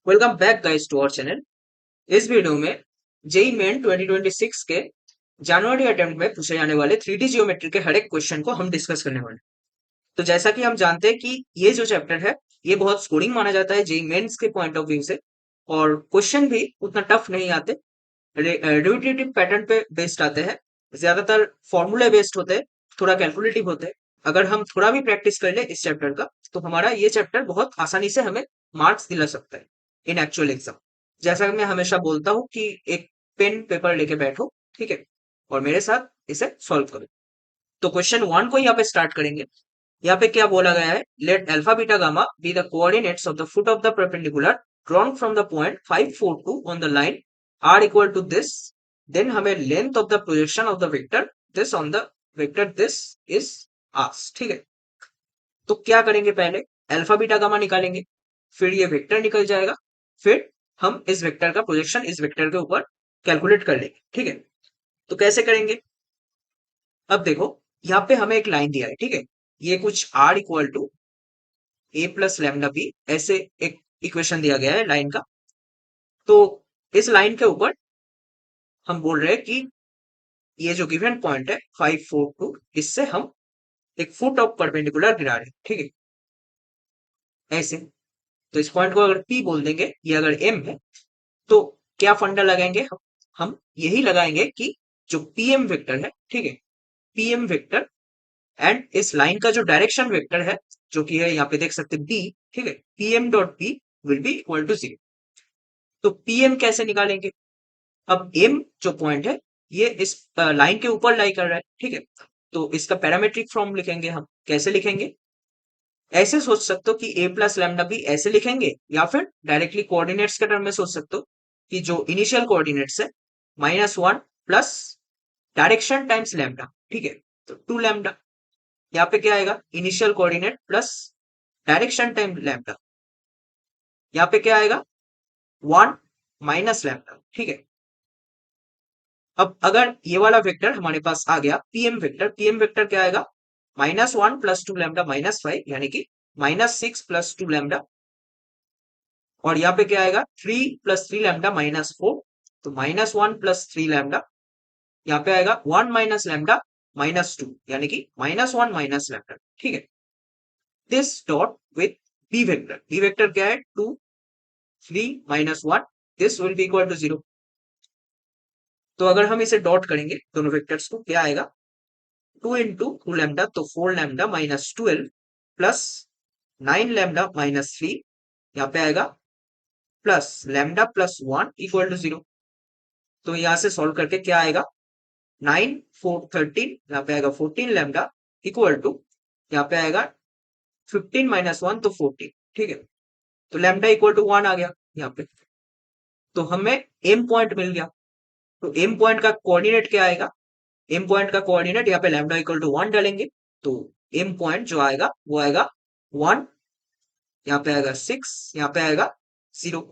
Welcome back guys to our channel. इस video में JEE Main 2026 के जनवरी अटेम्प्ट में पूछे जाने वाले 3D जियोमेट्री के हर एक क्वेश्चन को हम डिस्कस करने वाले हैं। तो जैसा कि हम जानते हैं कि ये जो चैप्टर है ये बहुत स्कोरिंग माना जाता है जेई मेंस के पॉइंट ऑफ व्यू से, और क्वेश्चन भी उतना टफ नहीं आते, रिपीटेटिव पैटर्न पे बेस्ड आते हैं, ज्यादातर फॉर्मूला बेस्ड होते हैं, थोड़ा कैलकुलेटिव होते हैं। अगर हम थोड़ा भी प्रैक्टिस कर ले इस चैप्टर का तो हमारा ये चैप्टर बहुत आसानी से हमें मार्क्स दिला सकता है इन एक्चुअल एग्जाम। जैसा कि मैं हमेशा बोलता हूँ कि एक पेन पेपर लेके बैठो, ठीक है, और मेरे साथ इसे सॉल्व करो। तो क्वेश्चन वन को यहाँ पे स्टार्ट करेंगे। यहाँ पे क्या बोला गया है, let alpha beta gamma be the coordinates of the foot of the perpendicular drawn from the point 542 on the line are equal to this, then हमें length of the projection of the vector this on the vector this is asked. ठीक है, तो क्या करेंगे, पहले alpha beta gamma निकालेंगे, फिर ये वेक्टर निकल जाएगा, फिर हम इस वेक्टर का प्रोजेक्शन इस वेक्टर के ऊपर कैलकुलेट कर लेंगे। ठीक है, तो कैसे करेंगे, अब देखो यहाँ पे हमें एक लाइन दिया है, ठीक है, ये कुछ r equal to a plus lambda b ऐसे एक इक्वेशन दिया गया है लाइन का। तो इस लाइन के ऊपर हम बोल रहे हैं कि ये जो गिवन पॉइंट है 542, इससे हम एक फुट ऑफ परपेंडिकुलर गिरा रहे हैं। ठीक है, ऐसे। तो इस पॉइंट को अगर पी बोल देंगे, ये अगर एम है, तो क्या फंडा लगाएंगे हम यही लगाएंगे कि जो पीएम वेक्टर है, ठीक है, पीएम वेक्टर एंड इस लाइन का जो डायरेक्शन वेक्टर है जो कि है यहाँ पे देख सकते बी, ठीक है, PM dot p will be equal to 0। तो पीएम कैसे निकालेंगे, अब एम जो पॉइंट है ये इस लाइन के ऊपर लाई कर रहा है, ठीक है, तो इसका पैरामेट्रिक फॉर्म लिखेंगे। हम कैसे लिखेंगे, ऐसे सोच सकते हो कि ए प्लस लैम्डा बी ऐसे लिखेंगे, या फिर डायरेक्टली कोऑर्डिनेट्स के टर्म में सोच सकते हो कि जो इनिशियल कोऑर्डिनेट्स है -1 प्लस डायरेक्शन टाइम्स लैम्डा, ठीक है, तो 2 लैम्डा। यहाँ पे क्या आएगा, initial coordinate plus direction time lambda, यहाँ पे क्या आएगा 1 माइनस लैम्डा। ठीक है, अब अगर ये वाला वेक्टर हमारे पास आ गया पीएम वेक्टर, पीएम वेक्टर क्या आएगा, -1 प्लस 2 लैम्डा -5, यानी कि -6 प्लस 2 लैम्डा, और यहाँ पे क्या आएगा 3 प्लस 3 लैम्डा -4, तो -1 प्लस 3 लैम्डा, यहाँ पे आएगा 1 माइनस लैम्डा -2, यानी कि -1 माइनस लैम्डा। ठीक है, this dot with b vector, b vector क्या है 2 3 -1, this will be equal to 0। तो अगर हम इसे डॉट करेंगे दोनों वेक्टर्स को, क्या आएगा 2 इंटू 2 लैम्डा, तो 4 लैम्डा -12 प्लस 9 लैम्डा -3, यहाँ पे आएगा plus lambda plus 1 equal to 0। तो यहाँ से सॉल्व करके क्या आएगा 9 4 13, यहाँ पे आएगा 14 लैम्डा इक्वल टू, यहाँ पे आएगा 15 -1 तो 14। ठीक है, तो लैम्डा इक्वल टू 1 आ गया यहाँ पे, तो हमें एम पॉइंट मिल गया। तो एम पॉइंट का कोऑर्डिनेट क्या आएगा, एम पॉइंट का कोऑर्डिनेट यहाँ पे लैम्डा इक्वल टू 1 डालेंगे, तो एम पॉइंट जो आएगा वो आएगा 1, यहाँ पे आएगा 6, यहाँ पे आएगा 0।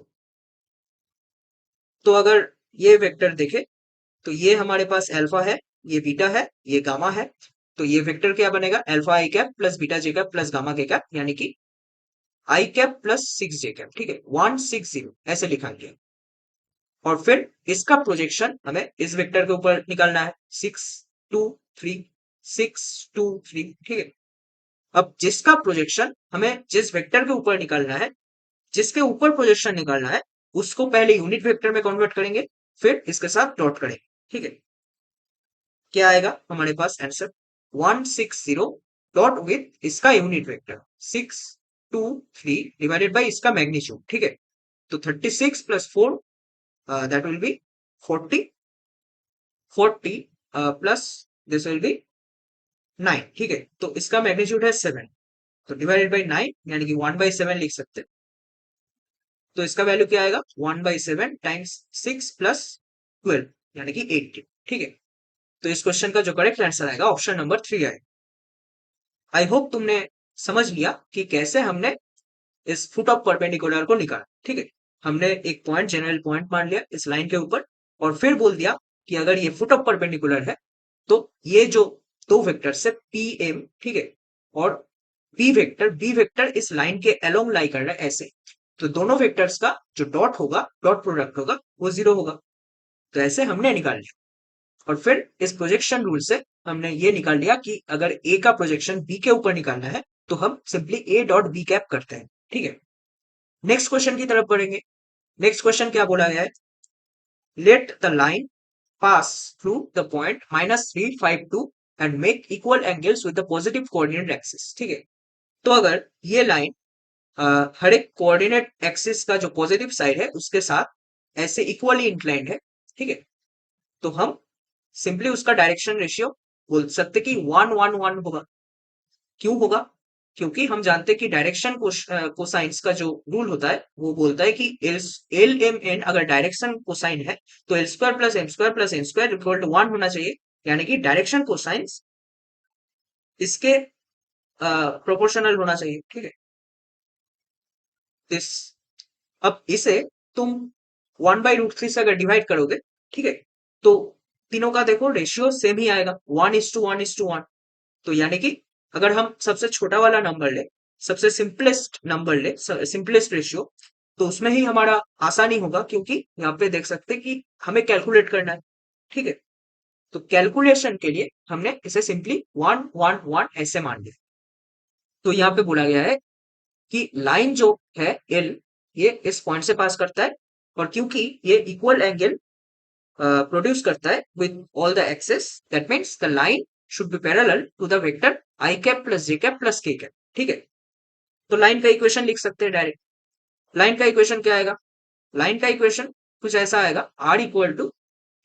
तो अगर ये वेक्टर देखे तो ये हमारे पास अल्फा है, ये बीटा है, ये गामा है, तो ये वेक्टर क्या बनेगा, अल्फा आई कैप प्लस बीटा जे कैप प्लस गामा के कैप, यानी कि आई कैप प्लस 6 जे कैप। ठीक है, 160 ऐसे लिखा गया, और फिर इसका प्रोजेक्शन हमें इस वेक्टर के ऊपर निकालना है 6 2 3 6 2 3। ठीक है, अब जिसका प्रोजेक्शन हमें जिस वेक्टर के ऊपर निकालना है, जिसके ऊपर प्रोजेक्शन निकालना है, उसको पहले यूनिट वेक्टर में कन्वर्ट करेंगे, फिर इसके साथ डॉट करेंगे। ठीक है, क्या आएगा हमारे पास आंसर 160 डॉट विथ इसका यूनिट वेक्टर 6 2 3 डिवाइडेड बाय इसका मैग्नीट्यूड। ठीक है, तो 36 plus 4 that will B 40, 40 plus this will B 9। ठीक है, तो इसका मैग्नीट्यूड है 7, तो डिवाइडेड बाय 9 यानी कि 1/7 लिख सकते हैं। तो इसका वैल्यू क्या आएगा 1/7 टाइम्स 6 प्लस 12 यानी कि 80। ठीक है, तो इस क्वेश्चन का जो करेक्ट आंसर आएगा ऑप्शन नंबर 3 आएगा। आई होप तुमने समझ लिया कि कैसे हमने इस फुट ऑफ परपेंडिकुलर को निकाला। ठीक है, हमने एक पॉइंट जनरल पॉइंट मान लिया इस लाइन के ऊपर, और फिर बोल दिया कि अगर ये फुट ऑफ परपेंडिकुलर है तो ये जो दो वेक्टर है पी एम, ठीक है, और बी वेक्टर इस लाइन के अलोंग लाई कर रहा है ऐसे, तो दोनों वेक्टर्स का जो डॉट होगा, डॉट प्रोडक्ट होगा, वो 0 होगा। तो ऐसे हमने निकाल लिया। और फिर इस प्रोजेक्शन रूल से हमने ये निकाल लिया कि अगर ए का प्रोजेक्शन बी के ऊपर निकालना है तो हम simply a dot b cap करते हैं। ठीक है, नेक्स्ट क्वेश्चन की तरफ बढ़ेंगे। नेक्स्ट क्वेश्चन क्या बोला गया है? Let the line pass through the point -352 and make equal angles with the positive coordinate axis. ठीक है, तो अगर ये लाइन हर एक कोऑर्डिनेट एक्सिस का जो पॉजिटिव साइड है उसके साथ ऐसे इक्वली इंक्लाइंड है, ठीक है, तो हम सिंपली उसका डायरेक्शन रेशियो बोल सकते कि 1 1 1 होगा। क्यों होगा? क्योंकि हम जानते हैं कि डायरेक्शन कोसाइंस का जो रूल होता है वो बोलता है कि एल एम एन अगर डायरेक्शन कोसाइन है तो l square plus m square plus n square equal to 1 होना चाहिए, यानी कि डायरेक्शन कोसाइंस इसके प्रोपोर्शनल होना चाहिए। ठीक है, दिस अब इसे तुम 1/√3 से अगर डिवाइड करोगे, ठीक है, तो तीनों का देखो रेशियो सेम ही आएगा, 1:1:1। तो यानी कि अगर हम सबसे छोटा वाला नंबर ले, सबसे सिंपलेस्ट नंबर ले, सिंपलेस्ट रेशियो, तो उसमें ही हमारा आसानी होगा, क्योंकि यहाँ पे देख सकते हैं कि हमें कैलकुलेट करना है। ठीक है, तो कैलकुलेशन के लिए हमने इसे सिंपली 1 1 1 ऐसे मान लिया। तो यहाँ पे बोला गया है कि लाइन जो है एल, ये इस पॉइंट से पास करता है, और क्योंकि ये इक्वल एंगल प्रोड्यूस करता है with all the axes, that means the line should be parallel to the vector i cap plus j cap plus k cap. ठीक है, तो लाइन का इक्वेशन लिख सकते हैं डायरेक्ट। लाइन का इक्वेशन क्या आएगा? लाइन का इक्वेशन कुछ ऐसा आएगा, r equal to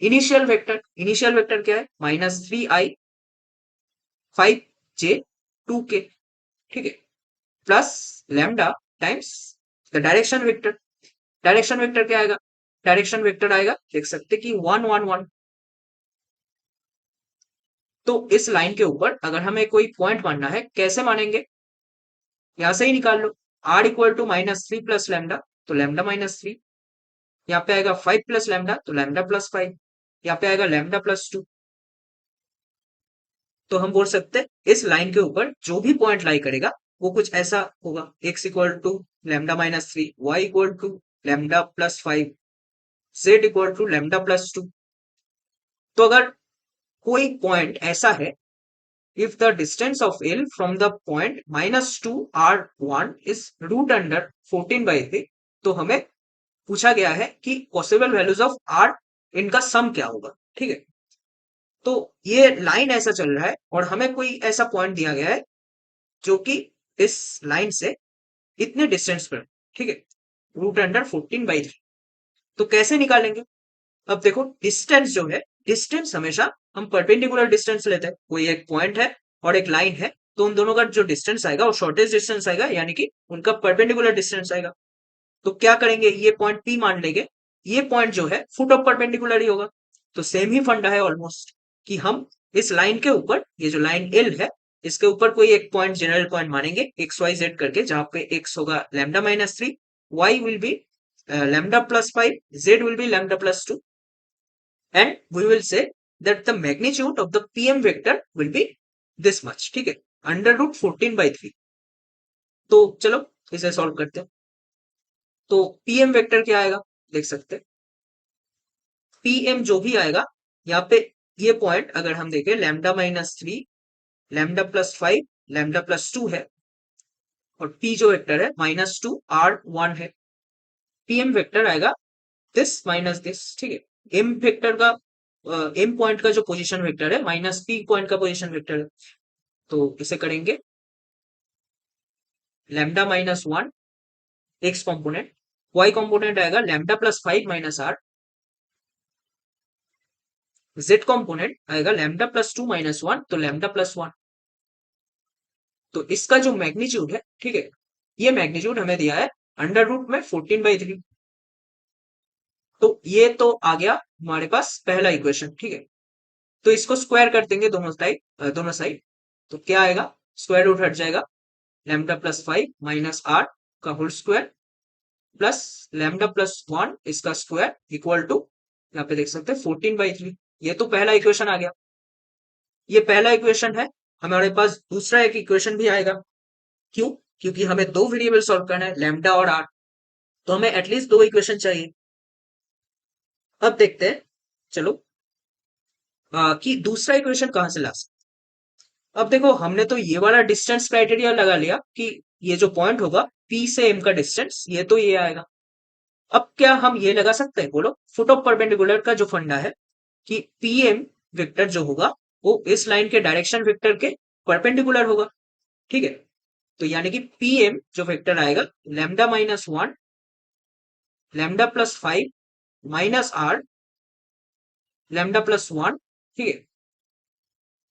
initial vector, initial vector क्या है? -3i5j2k। ठीक है, plus lambda times the direction vector. Direction vector क्या आएगा? डायरेक्शन वेक्टर आएगा, देख सकते कि 1 1 1। तो इस लाइन के ऊपर अगर हमें कोई पॉइंट मानना है, कैसे मानेंगे? यहां से ही निकाल लो। R equal to -3 plus lambda, तो लैम्डा -3। यहाँ पे आएगा 5 प्लस लैम्डा, तो लैम्डा प्लस 5। यहाँ पे आएगा लैम्डा +2। तो हम बोल सकते हैं इस लाइन के ऊपर जो भी पॉइंट लाई करेगा वो कुछ ऐसा होगा, x equal to lambda -3, y equal to lambda +5, z equal to lambda +2। तो अगर कोई पॉइंट ऐसा है, if the distance of L from the point -2r1 is √14/3, तो हमें पूछा गया है कि पॉसिबल वैल्यूज ऑफ r, इनका सम क्या होगा। ठीक है, तो ये लाइन ऐसा चल रहा है और हमें कोई ऐसा पॉइंट दिया गया है जो कि इस लाइन से इतने डिस्टेंस पर, ठीक है, √14/3। तो कैसे निकालेंगे? अब देखो, डिस्टेंस जो है, डिस्टेंस हमेशा हम परपेंडिकुलर डिस्टेंस लेते हैं। कोई एक पॉइंट है और एक लाइन है, तो उन दोनों का जो डिस्टेंस आएगा वो शॉर्टेस्ट डिस्टेंस आएगा, यानी कि उनका परपेंडिकुलर डिस्टेंस आएगा। तो क्या करेंगे, ये पॉइंट P मान लेंगे, ये पॉइंट जो है फुट ऑफ परपेंडिकुलर ही होगा। तो सेम ही फंडा है ऑलमोस्ट, कि हम इस लाइन के ऊपर, ये जो लाइन L है, इसके ऊपर कोई एक पॉइंट, जनरल पॉइंट मानेंगे XYZ करके, जहां पे x होगा lambda -3, y will be lambda +5, z will be lambda +2, and we will say that the magnitude of the PM vector will be this much। ठीक है, √14/3। तो चलो इसे सॉल्व करते हैं। तो PM वेक्टर क्या आएगा, देख सकते हैं। PM जो भी आएगा, यहाँ पे ये पॉइंट अगर हम देखें, लैम्डा -3, लैम्डा +5, लैम्डा +2 है, और P जो वेक्टर है -2r1 है। PM वेक्टर आएगा दिस माइनस दिस। ठीक है, M वेक्टर का, M पॉइंट का जो पोजीशन वेक्टर है -P पॉइंट का पोजीशन वेक्टर है। तो इसे करेंगे lambda -1 x component, y component आएगा लैम्डा +5 - r, z कॉम्पोनेंट आएगा लैम्डा +2 - 1, तो लैम्डा +1। तो इसका जो मैग्नीट्यूड है, ठीक है, ये मैग्नीट्यूड हमें दिया है √14/3। तो ये तो आ गया हमारे पास पहला इक्वेशन। ठीक है, तो इसको स्क्वायर कर देंगे दोनों साइड। तो क्या आएगा, स्क्वायर रूट हट जाएगा, लैम्डा +5 - r का होल स्क्वायर प्लस लैम्डा +1 इसका स्क्वायर इक्वल टू, यहाँ पे देख सकते हैं 14/3। ये तो पहला इक्वेशन आ गया, ये पहला इक्वेशन है। हमारे पास दूसरा एक इक्वेशन भी आएगा। क्यों? क्योंकि हमें दो वेरिएबल सॉल्व करना है, लैम्डा और आर। तो हमें एटलीस्ट दो इक्वेशन चाहिए। अब देखते हैं, चलो, कि दूसरा इक्वेशन कहां से ला सकते। अब देखो, हमने तो ये वाला डिस्टेंस क्राइटेरिया लगा लिया कि ये जो पॉइंट होगा पी से एम का डिस्टेंस, ये तो ये आएगा। अब क्या हम ये लगा सकते हैं, बोलो, फुट ऑफ परपेंडिकुलर का जो फंडा है कि पी एम वेक्टर जो होगा वो इस लाइन के डायरेक्शन वेक्टर के परपेंडिकुलर होगा। ठीक है, तो यानी कि पी एम जो वेक्टर आएगा, lambda minus one, lambda plus five, minus r, lambda plus one. ठीक है,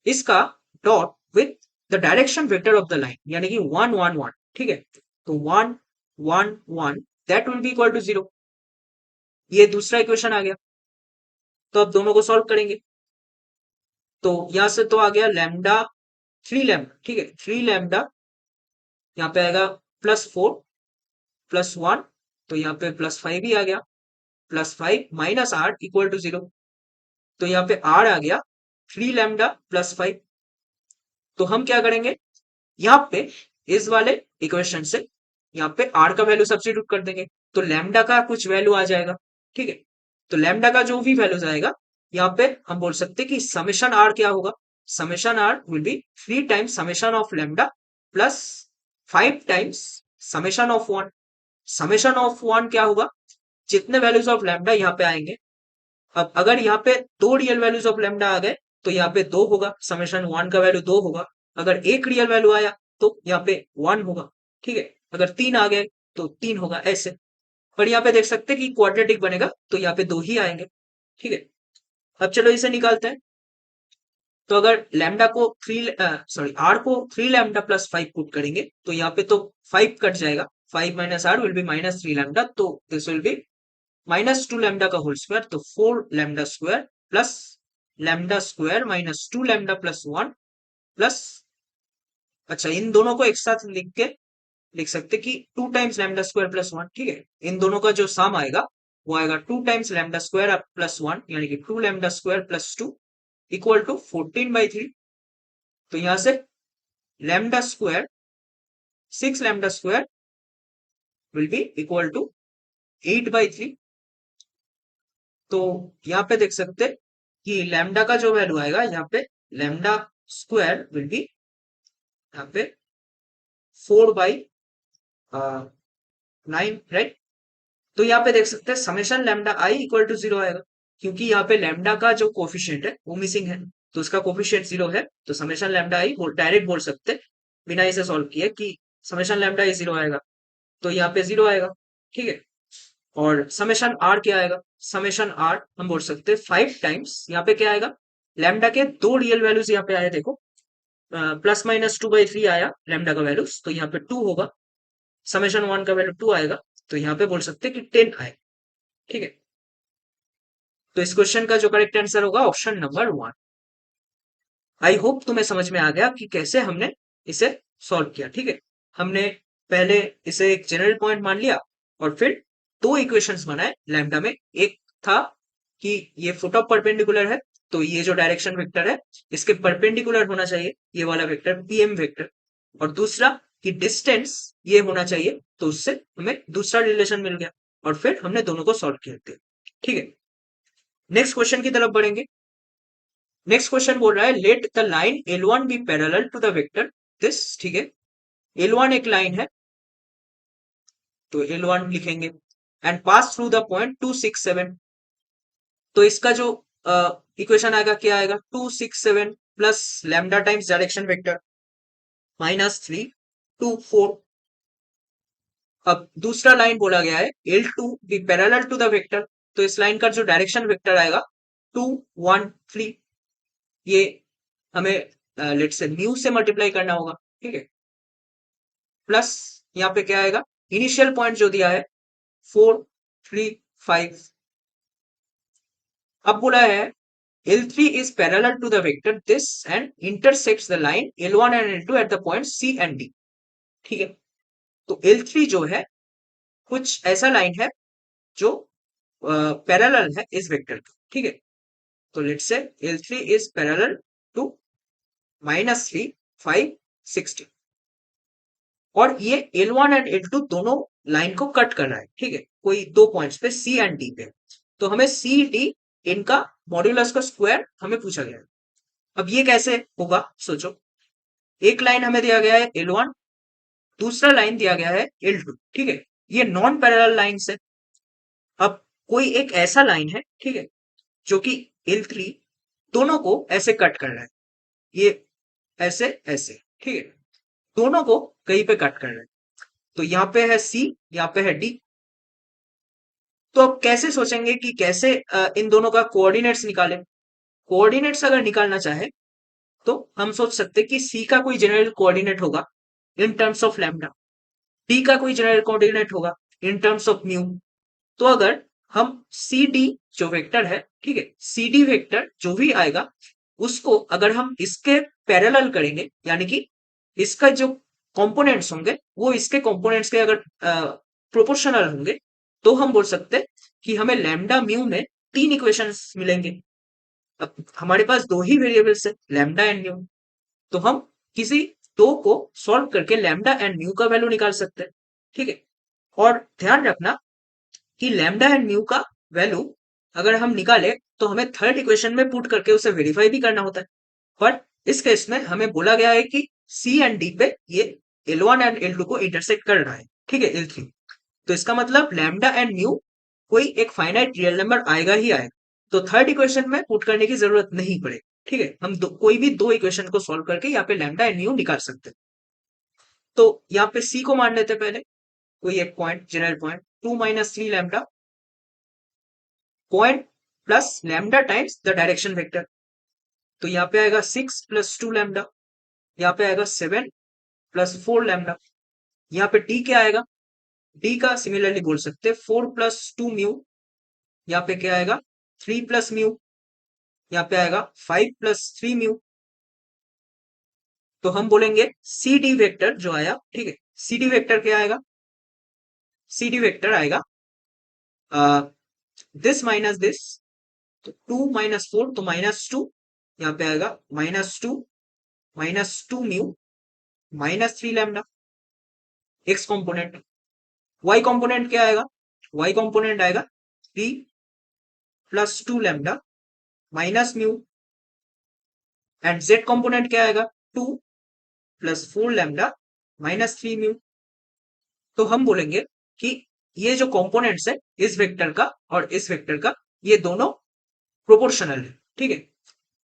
इसका dot with the direction vector of the line, यानी कि वन वन वन। ठीक है, तो one one one, that will be equal to zero. ये दूसरा इक्वेशन आ गया। तो अब दोनों को सॉल्व करेंगे। तो यहां से तो आ गया लैम्डा, थ्री लैम्डा। ठीक है, थ्री लैम्डा, यहाँ पे आएगा प्लस फोर, प्लस वन, तो यहाँ पे प्लस फाइव ही आ गया, plus five minus r equal to zero. तो यहाँ पे आर आ गया थ्री लैम्डा प्लस फाइव। तो हम क्या करेंगे, यहाँ पे इस वाले इक्वेशन से यहाँ पे आर का वैल्यू सब्स्टिट्यूट कर देंगे, तो लैम्डा का कुछ वैल्यू आ जाएगा। ठीक है, तो लैम्डा का जो भी वैल्यू आएगा, यहाँ पे हम बोल सकते हैं कि समेशन आर क्या होगा, summation r will be three times summation of lambda plus five times summation of one. Summation of one क्या होगा, जितने वैल्यूज ऑफ लैम्डा यहाँ पे आएंगे। अब अगर यहाँ पे दो रियल वैल्यूज ऑफ लैम्डा आ गए तो यहाँ पे दो होगा, समेशन वन का वैल्यू दो होगा। अगर एक रियल वैल्यू आया तो यहाँ पे वन होगा। ठीक है, अगर तीन आ गए तो तीन होगा, ऐसे। पर यहाँ पे देख सकते हैं कि क्वाड्रेटिक बनेगा तो यहाँ पे दो ही आएंगे। ठीक है, अब चलो इसे निकालते हैं। तो अगर लैम्डा को थ्री, सॉरी, आर को three lambda plus five put करेंगे तो यहाँ पे तो फाइव कट जाएगा, five minus r will be minus three lambda, तो this will be minus two lambda का होल स्क्वायर, तो four lambda square plus lambda square minus two lambda plus one plus, अच्छा, इन दोनों को एक साथ लिख के लिख सकते कि to times lambda square plus one. ठीक है, इन दोनों का जो सम आएगा वो आएगा two times lambda square plus one, यानी कि two lambda square plus two equal to 14/3। तो यहां से lambda square, six lambda square will be equal to 8/3। तो यहाँ पे देख सकते कि लैम्डा का जो वैल्यू आएगा यहाँ पे, लैम्डा स्क्वायर विल बी यहाँ पे 4/9, राइट। तो यहाँ पे देख सकते हैं summation lambda i equal to zero आएगा, क्योंकि यहाँ पे लैम्डा का जो कोफिशिएंट है वो मिसिंग है, तो उसका कोफिशिएंट जीरो है। तो समेशन लैम्डा आई डायरेक्ट बोल सकते बिना इसे सॉल्व किए कि समेशन लैम्डा आई जीरो आएगा, तो यहाँ पे जीरो आएगा। ठीक है, और समेशन आर क्या आएगा, समेशन आर हम बोल सकते हैं फाइव टाइम्स, यहाँ पे क्या आएगा, लैम्डा के दो रियल वैल्यूज यहाँ पे आए, देखो, प्लस माइनस 2/3 आया लैम्डा का वैल्यूज, तो यहाँ पे टू होगा, समेशन वन का वैल्यू टू आएगा, तो यहाँ पे बोल सकते हैं कि 10 आएगा। ठीक है, तो इस क्वेश्चन का जो करेक्ट आंसर होगा option number one. I hope तुम्हें समझ में आ गया कि कैसे हमने इसे सॉल्व किया। ठीक है, हमने पहले इसे एक जनरल पॉइंट मान लिया और फिर दो इक्वेशंस बनाए लैम्डा में। एक था कि ये फुट ऑफ परपेंडिकुलर है, तो ये जो डायरेक्शन वेक्टर है इसके परपेंडिकुलर होना चाहिए ये वाला वेक्टर पीएम वेक्टर, और दूसरा कि डिस्टेंस ये होना चाहिए, तो उससे हमें दूसरा रिलेशन मिल गया और फिर हमने दोनों को सॉल्व किया। ठीक है, नेक्स्ट क्वेश्चन की तरफ बढ़ेंगे। नेक्स्ट क्वेश्चन बोल रहा है let the line L1 be parallel to the vector this. ठीक है, L1 एक लाइन है, तो L1 लिखेंगे, and pass through the point 267। तो इसका जो इक्वेशन आएगा क्या आएगा, 267 plus lambda times direction vector minus 3 2 4। अब दूसरा लाइन बोला गया है L2 be parallel to the vector, तो इस लाइन का जो डायरेक्शन वेक्टर आएगा 2 1 3, ये हमें लेट से म्यू से मल्टीप्लाई करना होगा। ठीक है, प्लस यहाँ पे क्या आएगा, इनिशियल पॉइंट जो दिया है 4 3 5। अब बोला है L3 is parallel to the vector this and intersects the line L1 and L2 at the point C and D। ठीक है, तो L3 जो है कुछ ऐसा लाइन है जो पैरेलल है इस वेक्टर का। ठीक है, तो let's say L3 is parallel to -3 5 16। और ये L1 एंड L2 दोनों लाइन को कट कर रहा है, ठीक है, कोई दो पॉइंट्स पे C एंड D पे। तो हमें C D इनका मॉड्यूलस का स्क्वायर हमें पूछा गया है। अब ये कैसे होगा सोचो, एक लाइन हमें दिया गया है L1, दूसरा लाइन दिया गया है L2, ठीक है, ये नॉन पैरेलल लाइन है। अब कोई एक ऐसा लाइन है, ठीक है, जो कि L3 दोनों को ऐसे कट कर रहा है, ये ऐसे ऐसे, ठीक है, दोनों को कहीं पे कट कर रहा है। तो यहाँ पे है C, यहाँ पे है D। तो अब कैसे सोचेंगे कि कैसे इन दोनों का कोऑर्डिनेट्स निकालें। कोऑर्डिनेट्स अगर निकालना चाहे तो हम सोच सकते हैं कि C का कोई जनरल कोऑर्डिनेट होगा इन टर्म्स ऑफ लैम्डा, D का कोई जनरल कोऑर्डिनेट होगा इन टर्म्स ऑफ म्यू। तो अगर हम सी डी जो वेक्टर है, ठीक है, सी डी वेक्टर जो भी आएगा उसको अगर हम इसके पैरेलल करेंगे, यानी कि इसका जो कंपोनेंट्स होंगे वो इसके कंपोनेंट्स के अगर प्रोपोर्शनल होंगे, तो हम बोल सकते हैं कि हमें लैम्डा म्यू में तीन इक्वेशंस मिलेंगे। अब हमारे पास दो ही वेरिएबल्स है, लैम्डा एंड म्यू, तो हम किसी दो को सॉल्व करके लैम्डा एंड म्यू का वैल्यू निकाल सकते हैं, ठीक है। और ध्यान रखना कि लैम्डा एंड म्यू का वैल्यू अगर हम निकाले तो हमें थर्ड इक्वेशन में पुट करके उसे वेरीफाई भी करना होता है। बट इस केस में हमें बोला गया है कि सी एंड डी पे ये L1 एंड L2 को इंटरसेक्ट कर रहा है, ठीक है, L3। तो इसका मतलब लैम्डा एंड म्यू कोई एक फाइनाइट रियल नंबर आएगा ही आएगा, तो थर्ड इक्वेशन में पुट करने की जरूरत नहीं पड़ेगी, ठीक है। हम कोई भी दो इक्वेशन को सॉल्व करके यहाँ पे लैम्डा एंड म्यू निकाल सकते हैं। तो यहाँ पे सी को मान लेते हैं पहले, कोई एक point, general point 2 - 3 lambda point plus lambda times the direction vector. तो यहाँ पे आएगा 6 + 2 लैम्डा, यहाँ पे आएगा 7 + 4 लैम्डा। यहाँ पे डी क्या आएगा, डी का सिमिलरली बोल सकते हैं 4 + 2 म्यू। यहाँ पे क्या आएगा 3 + म्यू। यहाँ पे आएगा 5 + 3 म्यू। तो हम बोलेंगे सी डी वेक्टर जो आया, ठीक है, सी डी वेक्टर क्या आएगा, सी डी वेक्टर आएगा दिस माइनस दिस, तो 2 - 4 तो -2, यहाँ पे आएगा -2 -2 mu -3 lambda x component. Y component क्या आएगा, वाई कॉम्पोनेंट आएगा 3 + 2 lambda -mu. And z component क्या आएगा 2 + 4 लैम्डा -3 म्यू। तो हम बोलेंगे कि ये जो कॉम्पोनेंट्स है इस वेक्टर का और इस वेक्टर का, ये दोनों प्रोपोर्शनल है, ठीक है।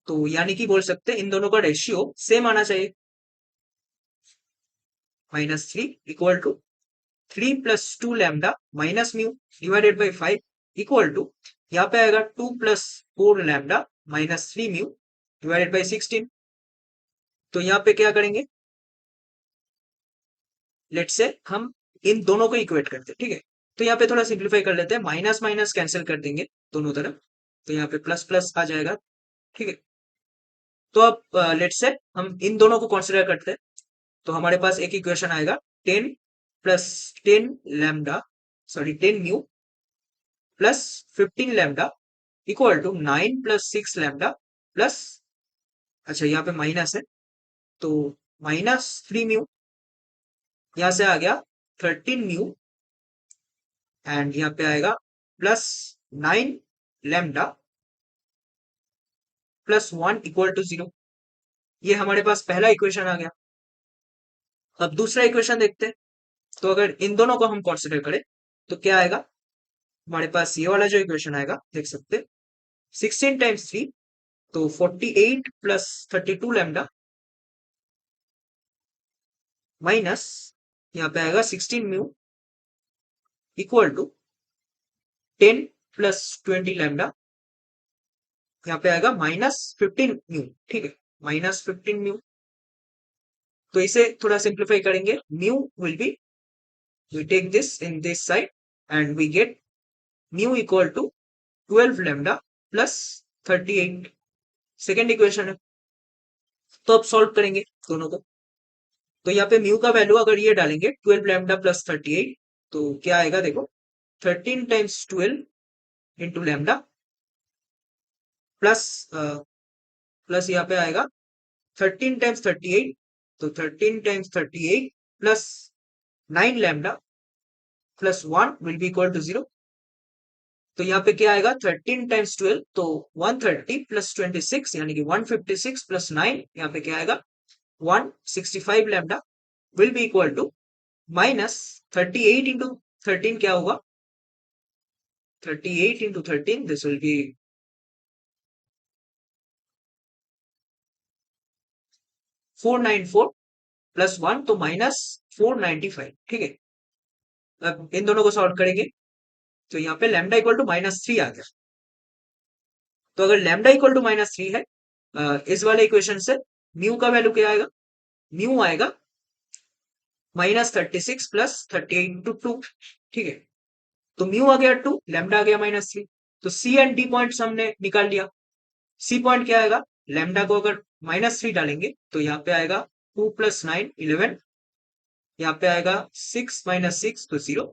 तो यानी कि बोल सकते हैं इन दोनों का रेशियो सेम आना चाहिए, -3 = 3 + 2 lambda -mu divided by 5 equal to, यहाँ पे आएगा 2 + 4 लैम्डा -3 म्यू डिवाइडेड बाई 16। तो यहाँ पे क्या करेंगे, लेट से हम इन दोनों को इक्वेट करते हैं, ठीक है। तो यहाँ पे थोड़ा सिंप्लीफाई कर लेते हैं, माइनस माइनस कैंसिल कर देंगे दोनों तरफ, तो यहाँ पे प्लस प्लस आ जाएगा, ठीक है। तो अब लेट से हम इन दोनों को कंसिडर करते हैं, तो हमारे पास एक इक्वेशन आएगा 10 + 10 lambda, sorry 10 mu plus 15 lambda equal to 9 + 6 lambda plus, अच्छा यहाँ पे माइनस है तो -3 म्यू, यहाँ से आ गया 13 म्यू, एंड यहाँ पे आएगा +9 लैम्डा +1 इक्वल टू 0। ये हमारे पास पहला इक्वेशन आ गया। अब दूसरा इक्वेशन देखते हैं, तो अगर इन दोनों को हम कंसिडर करें तो क्या आएगा, हमारे पास ये वाला जो इक्वेशन आएगा देख सकते हैं, 16 × 3 तो 48 + 32 लैम्डा माइनस, यहाँ पे आएगा 16 म्यू इक्वल टू 10 + 20 लैम्डा, यहाँ पे आएगा -15 म्यू, ठीक है, -15 म्यू। तो इसे थोड़ा सिंप्लीफाई करेंगे, mu will B, we take this in this side and we get mu equal to 12 lambda plus 38। Second equation है, तो अब सॉल्व करेंगे दोनों को। तो यहाँ पे म्यू का वैल्यू अगर ये डालेंगे 12 लैम्डा प्लस 38, तो क्या आएगा देखो 13 × 12 इंटू लैम्डा प्लस प्लस यहाँ पे आएगा 13 × 38, तो 13 × 38 plus 9 lambda plus 1 will be equal to 0। तो यहाँ पे क्या आएगा 13 टाइम्स 12 तो 130 प्लस 26 यानी कि 156 प्लस 9 यहाँ पे क्या आएगा 165 lambda will be equal to minus 38 into 13 क्या होगा 38 into 13 this will be 494 plus 1 तो माइनस 495। ठीक है, अब इन दोनों को सॉल्व करेंगे तो यहाँ पे लैम्डा इक्वल टू -3 आ गया। तो अगर लैम्डा इक्वल टू -3 है इस वाले इक्वेशन से म्यू का वैल्यू क्या आएगा, म्यू आएगा -36 प्लस 38 इंटू 2। ठीक है, तो म्यू आ गया 2, लैम्डा आ गया -3। तो सी एंड डी पॉइंट्स हमने निकाल लिया। सी पॉइंट क्या आएगा, लैम्डा को अगर -3 डालेंगे तो यहाँ पे आएगा 2 प्लस 9 11, यहाँ पे आएगा 6 माइनस 6 तो 0,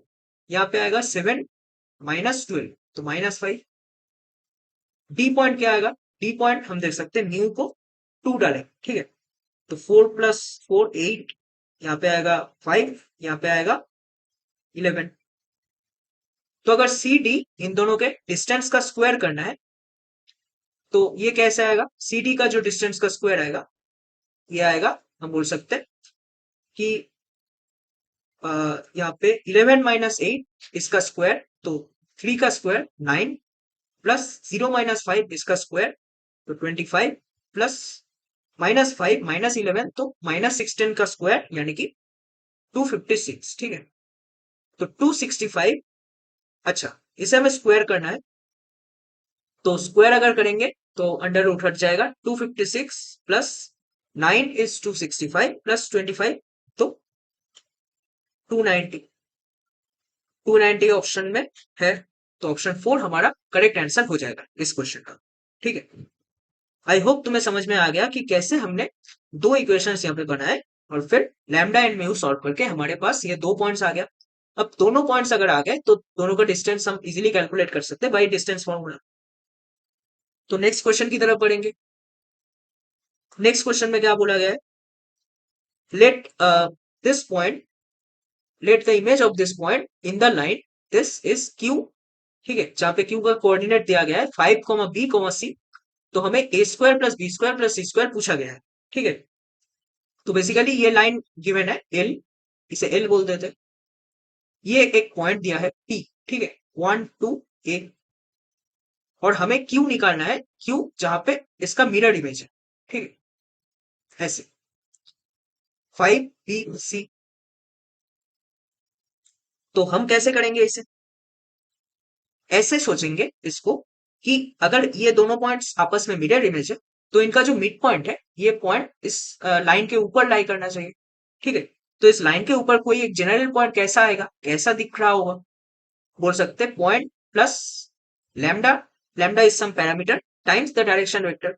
यहाँ पे आएगा 7 माइनस 12 तो -5। डी पॉइंट क्या आएगा, डी पॉइंट हम देख सकते हैं न्यू को 2 डालें। ठीक है, तो 4 प्लस 4 8, यहाँ पे आएगा 5, यहाँ पे आएगा 11। तो अगर सी डी इन दोनों के डिस्टेंस का स्क्वायर करना है तो ये कैसे आएगा, सी डी का जो डिस्टेंस का स्क्वायर आएगा ये आएगा, हम बोल सकते हैं कि यहाँ पे 11 माइनस 8 इसका स्क्वायर तो 3 का स्क्वायर 9 प्लस 0 माइनस 5 इसका स्क्वायर तो 25 प्लस -5 माइनस 11 तो -16 का स्क्वायर यानी कि 256। ठीक है, तो 265। अच्छा, इसे हमें स्क्वायर करना है तो स्क्वायर अगर करेंगे तो अंडर रूट हट जाएगा। 256 प्लस 9 इज 265 प्लस 25 तो 290। 290 ऑप्शन में है तो ऑप्शन 4 हमारा करेक्ट आंसर हो जाएगा इस क्वेश्चन का। ठीक है, आई होप तुम्हें समझ में आ गया कि कैसे हमने दो इक्वेशंस यहाँ पे बनाए और फिर लैम्डा एंड म्यू सॉल्व करके हमारे पास ये 2 पॉइंट्स आ गया। अब दोनों पॉइंट्स अगर आ गए तो दोनों का डिस्टेंस हम इजीली कैलकुलेट कर सकते हैं बाई डिस्टेंस फॉर्मूला। तो नेक्स्ट क्वेश्चन की तरफ पढ़ेंगे। नेक्स्ट क्वेश्चन में क्या बोला गया है, let this point, let the image of this point in the line this is Q. ठीक है, जहां पे क्यू का कोऑर्डिनेट दिया गया है 5 b c, तो हमें a square plus b square plus c square पूछा गया है। ठीक है, तो बेसिकली ये लाइन गिवन है एल, इसे एल बोल देते हैं। ये एक पॉइंट दिया है P। ठीक है, 1 2 a, और हमें Q निकालना है, Q जहां पे इसका मिरर इमेज है। ठीक है, ऐसे 5 b c। तो हम कैसे करेंगे इसे, ऐसे सोचेंगे इसको कि अगर ये दोनों पॉइंट्स आपस में मिरर इमेज है तो इनका जो मिड पॉइंट है ये पॉइंट इस लाइन के ऊपर लाई करना चाहिए। ठीक है, तो इस लाइन के ऊपर कोई एक जनरल पॉइंट कैसा आएगा, कैसा दिख रहा होगा, बोल सकते हैं point plus lambda, lambda is some parameter times the direction vector,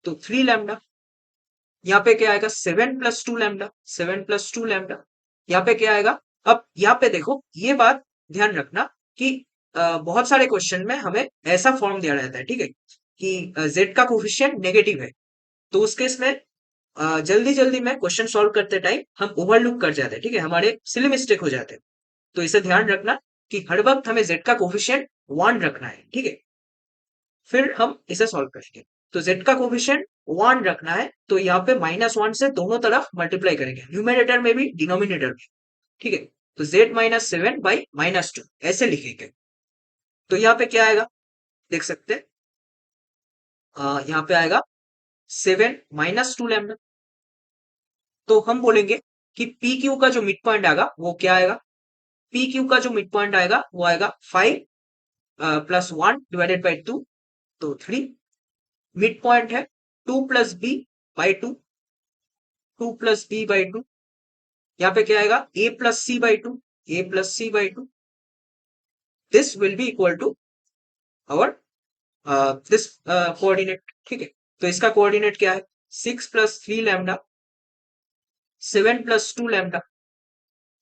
तो 3 लैम्डा। यहाँ पे क्या आएगा 7 प्लस 2 लैम्डा, 7 प्लस 2 लैम्डा। यहाँ पे क्या आएगा, अब यहाँ पे देखो ये बात ध्यान रखना कि बहुत सारे क्वेश्चन में हमें ऐसा फॉर्म दिया रहता है। ठीक है, कि z का कोफिशिएंट नेगेटिव है, तो उस केस में जल्दी जल्दी में क्वेश्चन सॉल्व करते टाइम हम ओवरलुक कर जाते हैं। ठीक है, हमारे सिली मिस्टेक हो जाते हैं, तो इसे ध्यान रखना कि हर वक्त हमें z का कोफिशिएंट 1 रखना है। ठीक है, फिर हम इसे सॉल्व करेंगे। तो z का कोफिशिएंट 1 रखना है तो यहाँ पे -1 से दोनों तरफ मल्टीप्लाई करेंगे, न्यूमेरेटर में भी डिनोमिनेटर में। ठीक है, तो z -7 बाई -2 ऐसे लिखेंगे। तो यहाँ पे क्या आएगा देख सकते हैं, यहाँ पे आएगा 7 -2 लैम्डा। तो हम बोलेंगे कि पी क्यू का जो मिड पॉइंट आएगा वो क्या आएगा, पी क्यू का जो मिड पॉइंट आएगा वो आएगा 5 प्लस 1 डिवाइडेड बाई 2 तो 3। मिड पॉइंट है 2 plus b by 2, 2 plus b by 2। यहाँ पे क्या आएगा a plus c by 2, a plus c by 2। This will be equal to our this coordinate. ठीक है, तो इसका कोऑर्डिनेट क्या है 6 plus 3 lambda, 7 plus 2 lambda,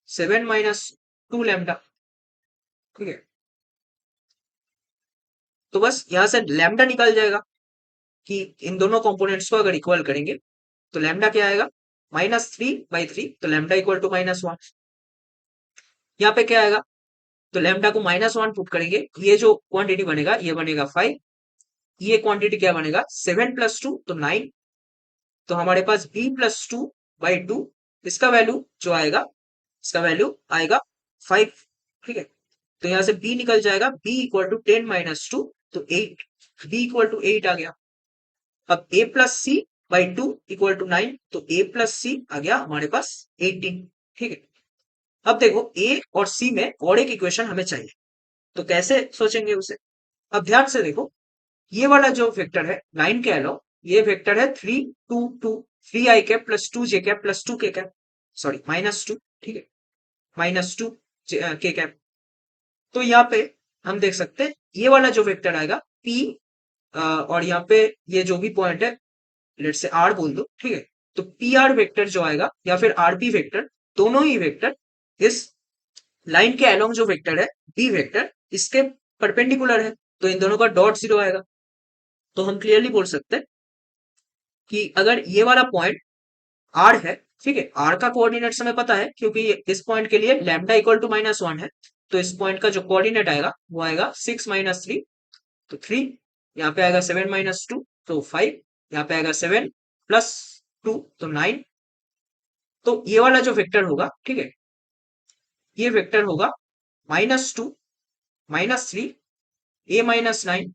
7 minus 2 lambda. ठीक है, तो बस यहां से लैम्डा निकल जाएगा कि इन दोनों कंपोनेंट्स को अगर इक्वल करेंगे तो लैम्डा क्या आएगा -3/3 तो लैम्डा इक्वल टू -1। यहाँ पे क्या आएगा, तो लैम्डा को -1 पुट करेंगे, ये जो क्वांटिटी बनेगा ये बनेगा 5, ये क्वांटिटी क्या बनेगा 7 + 2 तो 9, तो हमारे पास b + 2/2, इसका वैल्यू जो आएगा, इसका वैल्यू आएगा 5। ठीक है, तो यहाँ से b निकल जाएगा, b = 10 - 2 तो 8, b = 8 आ गया। अब a + c/2 = 9 तो a + c आ गया हमारे पास 18। ठीक है, अब देखो a और c में और एक इक्वेशन हमें चाहिए, तो कैसे सोचेंगे उसे। अब ध्यान से देखो, ये वाला जो वेक्टर है लाइन के अलावा, ये वेक्टर है 3 2 2, 3i cap + 2j cap + 2k cap, sorry -2। ठीक है, -2 k कैप। तो यहाँ पे हम देख सकते हैं ये वाला जो वेक्टर आएगा p, और यहाँ पे ये जो भी पॉइंट है लेट से r बोल दो। ठीक है, तो पी आर वेक्टर जो आएगा या फिर आरपी वेक्टर, दोनों ही वेक्टर इस लाइन के अलोंग जो वेक्टर है बी वेक्टर, इसके परपेंडिकुलर है, तो इन दोनों का डॉट 0 आएगा। तो हम क्लियरली बोल सकते हैं कि अगर ये वाला पॉइंट आर है, ठीक है, आर का कोऑर्डिनेट हमें पता है क्योंकि इस पॉइंट के लिए लैम्डा = -1 है, तो इस पॉइंट का जो कोऑर्डिनेट आएगा वो आएगा 6 - 3, तो 3, यहाँ पे आएगा 7 - 2 तो 5, यहाँ पे आएगा 7 + 2 तो 9। तो ये वाला जो वेक्टर होगा, ठीक है, ये वेक्टर होगा -2 -3 a -9,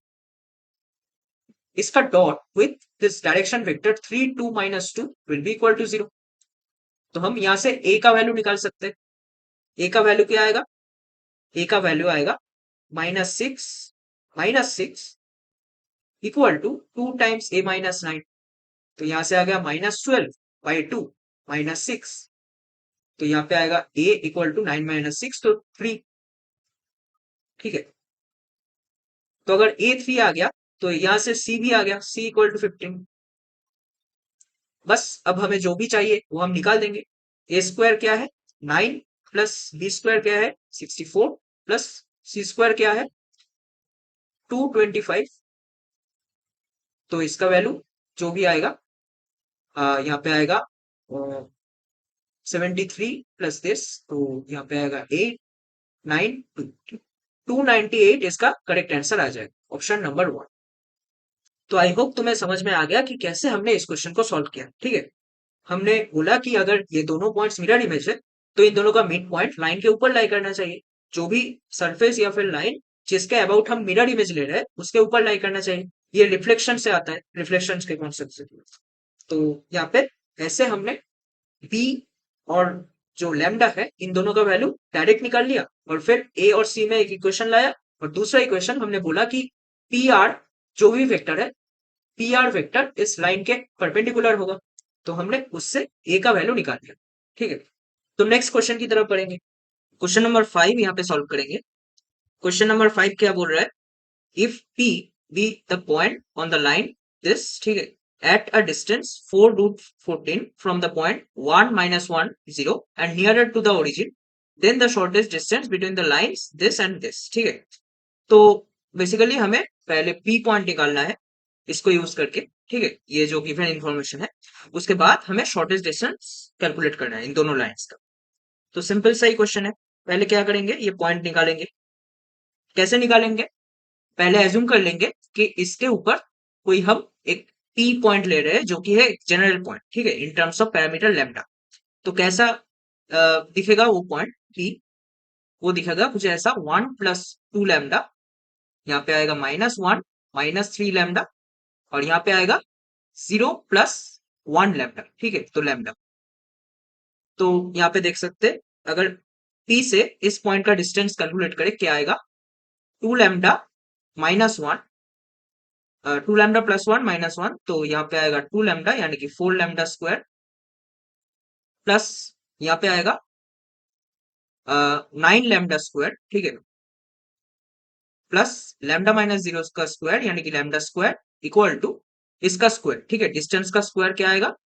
इसका dot with this direction vector 3 2 -2 will be equal to 0। तो हम यहाँ से a का वैल्यू निकाल सकते हैं। a का वैल्यू क्या आएगा, a का वैल्यू आएगा -6 इक्वल टू 2 टाइम्स a -9, तो यहाँ से आ गया -12/2 -6, तो यहाँ पे आएगा a = 9 - 6 तो 3। ठीक है, तो अगर a 3 आ गया तो यहाँ से c भी आ गया, c = 15। बस अब हमें जो भी चाहिए वो हम निकाल देंगे। a² क्या है 9 प्लस b² क्या है 64 प्लस c² क्या है 225, तो इसका वैल्यू जो भी आएगा यहाँ पे आएगा 73 प्लस दिस, तो यहाँ पे आएगा 892, 298 इसका करेक्ट आंसर आ जाएगा, ऑप्शन नंबर 1। तो आई होप तुम्हें समझ में आ गया कि कैसे हमने इस क्वेश्चन को सॉल्व किया। ठीक है, हमने बोला कि अगर ये दोनों पॉइंट्स मिरर इमेज है तो इन दोनों का मिड पॉइंट लाइन के ऊपर लाई करना चाहिए। जो भी सरफेस या फिर लाइन जिसके अबाउट हम मिरर इमेज ले रहे हैं उसके ऊपर लाई करना चाहिए। ये रिफ्लेक्शन से आता है, रिफ्लेक्शन के कॉन्सेप्ट से। तो यहाँ पे ऐसे हमने बी और जो लैम्डा है इन दोनों का वैल्यू डायरेक्ट निकाल लिया, और फिर ए और सी में एक इक्वेशन लाया, और दूसरा इक्वेशन हमने बोला कि पी आर जो भी वेक्टर है, पी आर वेक्टर इस लाइन के परपेंडिकुलर होगा, तो हमने उससे ए का वैल्यू निकाल लिया। ठीक है, तो नेक्स्ट क्वेश्चन की तरफ पढ़ेंगे। क्वेश्चन नंबर 5 यहाँ पे सॉल्व करेंगे। क्वेश्चन नंबर 5 क्या बोल रहा है, if P be the point on the line this, ठीक है, at a distance 4√14 from the point 1 - 1 0 and nearer to the origin, then the shortest distance between the lines this and this। ठीक है, तो basically हमें पहले P point निकालना है इसको यूज करके। ठीक है, ये जो गिवन इंफॉर्मेशन है, उसके बाद हमें शॉर्टेस्ट डिस्टेंस कैलकुलेट करना है इन दोनों लाइंस का। तो सिंपल सा ही क्वेश्चन है, पहले क्या करेंगे, ये पॉइंट निकालेंगे। कैसे निकालेंगे, पहले एज्यूम कर लेंगे कि इसके ऊपर कोई हम एक पी पॉइंट ले रहे हैं जो कि है जनरल पॉइंट। ठीक है, इन टर्म्स ऑफ पैरामीटर लैम्डा। तो कैसा दिखेगा वो पॉइंट पी, वो दिखेगा कुछ ऐसा 1 + 2 लैम्डा, यहाँ पे आएगा -1 -3 लैम्डा, और यहाँ पे आएगा 0 + 1 लैम्डा। ठीक है, तो लैम्डा, तो यहाँ पे देख सकते हैं अगर पी से इस पॉइंट का डिस्टेंस कैलकुलेट करें क्या आएगा, 2 लैम्डा -1, 2 लैम्डा +1 -1, तो यहाँ पे आएगा 2 लैम्डा यानी कि 4 लैम्डा स्क्वायर, प्लस यहाँ पे आएगा 9 लैम्डा स्क्वायर। ठीक है, प्लस लैम्डा -0 का स्क्वायर यानी कि लैम्डा स्क्वायर इक्वल टू इसका स्क्वायर। ठीक है, डिस्टेंस का स्क्वायर क्या आएगा,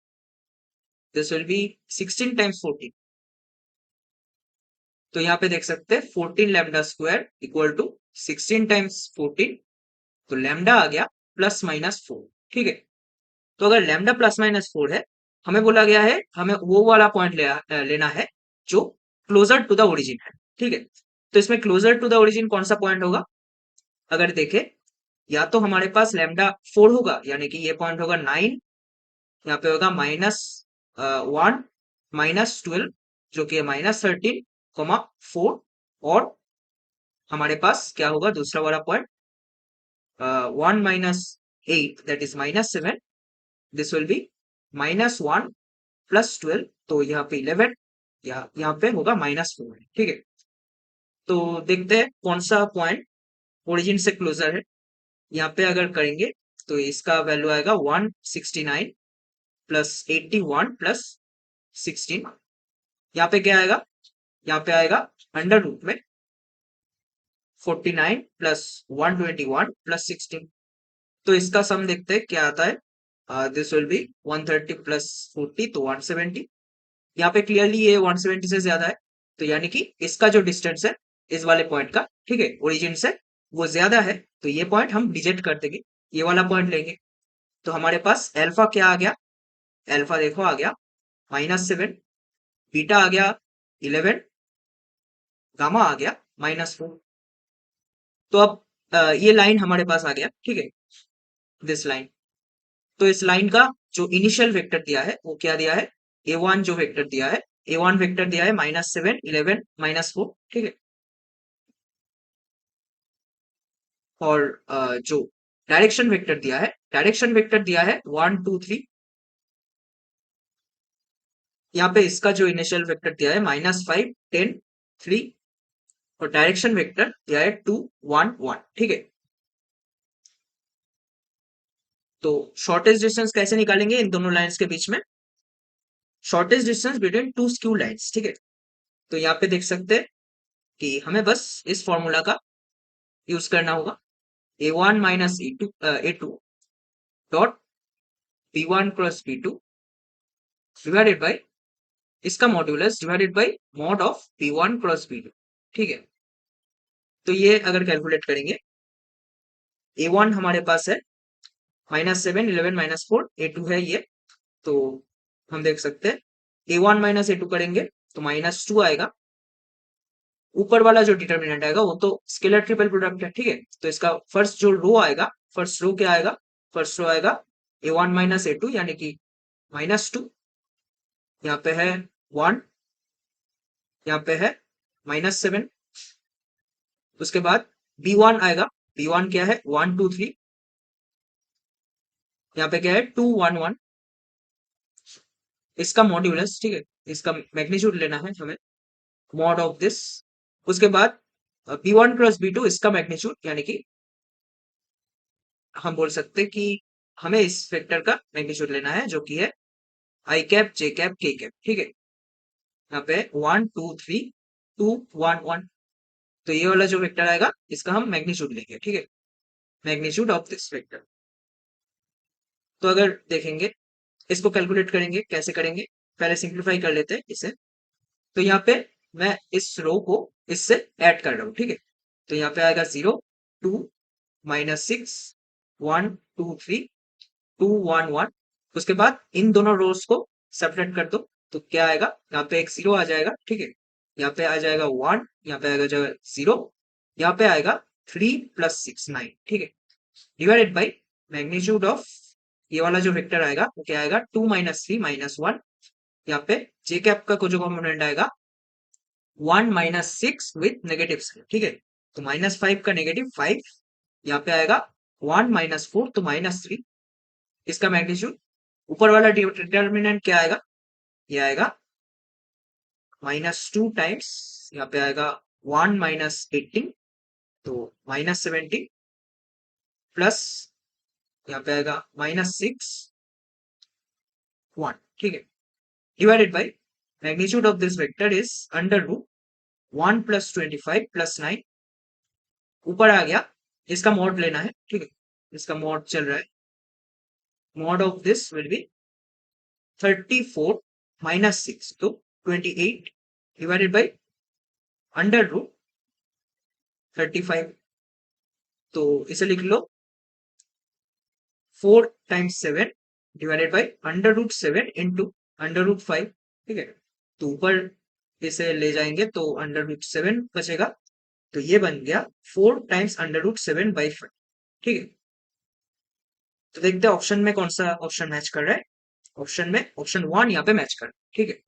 दिस विल बी 16 टाइम्स 14, तो यहाँ पे देख सकते हैं 14 lambda square equal to 16 times 14, तो लैम्डा आ गया +-4। ठीक है, तो अगर लैम्डा +-4 है, हमें बोला गया है हमें वो वाला पॉइंट लेना है जो क्लोजर टू द ओरिजिन है। ठीक है। तो इसमें क्लोजर टू द ओरिजिन कौन सा पॉइंट होगा? अगर देखें, या तो हमारे पास लैम्डा 4 होगा, यानी कि ये पॉइंट होगा 9, यहाँ पे होगा -1, -12, जो कि है -13, -4, और हमारे पास क्या होगा दूसरा वाला point, 1 -8, that is -7, this will be -1 +12, तो यहाँ पे 11, या यहाँ पे होगा -4, ठीक है। तो देखते हैं कौन सा पॉइंट ओरिजिन से क्लोजर है। यहाँ पे अगर करेंगे तो इसका वैल्यू आएगा 169 + 81 + 16। यहाँ पे क्या आएगा? यहाँ पे आएगा अंडर रूट में 49 + 121 + 16। तो इसका सम देखते हैं क्या आता है। दिस विल बी 130 + 40, तो 170। यहाँ पे क्लियरली ये 170 से ज्यादा है, तो यानी कि इसका जो डिस्टेंस है इस वाले पॉइंट का, ठीक है, ओरिजिन से, वो ज्यादा है। तो ये पॉइंट हम रिजेक्ट कर देंगे, ये वाला पॉइंट लेंगे। तो हमारे पास अल्फा क्या आ गया? अल्फा देखो आ गया -7, बीटा आ गया 11, गामा आ गया -4। तो अब ये लाइन हमारे पास आ गया, ठीक है, दिस लाइन। तो इस लाइन का जो इनिशियल वेक्टर दिया है वो क्या दिया है? A1 जो वेक्टर दिया है, A1 वेक्टर दिया है -7, 11, -4, ठीक है। और जो डायरेक्शन वेक्टर दिया है, डायरेक्शन वेक्टर दिया है 1, 2, 3। यहाँ पे इसका जो इनिशियल वेक्टर दिया है -5, 10, 3, और डायरेक्शन वेक्टर दिया है 2, 1, 1, ठीक है। तो शॉर्टेस्ट डिस्टेंस कैसे निकालेंगे इन दोनों लाइंस के बीच में? Shortest distance between two skew lines, ठीक है। तो यहाँ पे देख सकते हैं कि हमें बस इस फॉर्मूला का यूज करना होगा, A1 - A2 dot B1 cross B2 divided by इसका modulus divided by mod of B1 cross B2, ठीक है। तो ये अगर कैलकुलेट करेंगे, A1 हमारे पास है -7, 11, -4, A2 है ये। तो हम देख सकते हैं A1 - A2 करेंगे तो -2 आएगा। ऊपर वाला जो डिटर्मिनेंट आएगा वो तो स्केलर ट्रिपल प्रोडक्ट है, ठीक है। तो इसका फर्स्ट जो रो आएगा, फर्स्ट रो क्या आएगा? फर्स्ट रो आएगा A1 - A2, यानी कि -2, यहाँ पे है 1, यहाँ पे है -7। उसके बाद B1 आएगा, B1 क्या है? 1, 2, 3, यहाँ पे क्या है? 2, 1, 1, इसका मॉड्यूलस, ठीक है, इसका मैग्नीट्यूड लेना है हमें, मॉड ऑफ दिस। उसके बाद B1 क्रॉस B2 इसका मैग्नीट्यूड, यानी कि हम बोल सकते हैं कि हमें इस वेक्टर का मैग्नीट्यूड लेना है, जो कि है आई कैप, जे कैप, के कैप, ठीक है। यहाँ पे 1, 2, 3, 2, 1, 1, तो ये वाला जो वेक्टर आएगा इसका हम मैग्नीट्यूड लेंगे, ठीक है, मैग्नीट्यूड ऑफ दिस वेक्टर। तो अगर देखेंगे, इसको कैलकुलेट करेंगे, कैसे करेंगे? पहले सिंप्लीफाई कर लेते हैं इसे। तो यहाँ पे मैं इस रो को इससे ऐड कर रहा हूँ, ठीक है। तो यहाँ पे आएगा 0, 2, -6, 1, 2, 3, 2, 1, 1। उसके बाद इन दोनों रोज को सेपरेट कर दो, तो क्या आएगा? यहाँ पे एक 0 आ जाएगा, ठीक है। यहाँ पे आ जाएगा 1, यहाँ पे आएगा जाएगा 0, यहाँ पे आएगा 3 + 6, 9, ठीक है, डिवाइडेड बाई मैग्नीट्यूड ऑफ ये वाला जो वेक्टर आएगा वो क्या आएगा? 2, -3, -1। यहाँ पे जे कैप का जो कॉम्पोनेंट आएगा 1, -6 विथ नेगेटिव साइन, ठीक है। तो -5 का नेगेटिव 5, यहाँ पे आएगा 1, -4, तो -3, इसका मैग्नीट्यूड। ऊपर वाला डिटर्मिनेंट क्या आएगा? ये आएगा -2 टाइम्स, यहाँ पे आएगा 1, -18, तो -17, प्लस यहाँ पे आएगा -6, 1, ठीक है, divided by magnitude of this vector is under root 1 + 25 + 9। ऊपर आ गया, इसका मॉड लेना है, ठीक है, इसका मॉड चल रहा है, mod of this will B 34 -6, तो 28, डिवाइडेड बाई अंडर रूट 35। तो इसे लिख लो 4 × 7 divided by under root 7 into under root 5, ठीक है। तो ऊपर इसे ले जाएंगे तो √7 बचेगा, तो ये बन गया 4 टाइम्स √7/5। ठीक है, तो देखते हैं ऑप्शन में कौन सा ऑप्शन मैच कर रहा है। ऑप्शन में ऑप्शन 1 यहाँ पे मैच कर रहा है। ठीक है,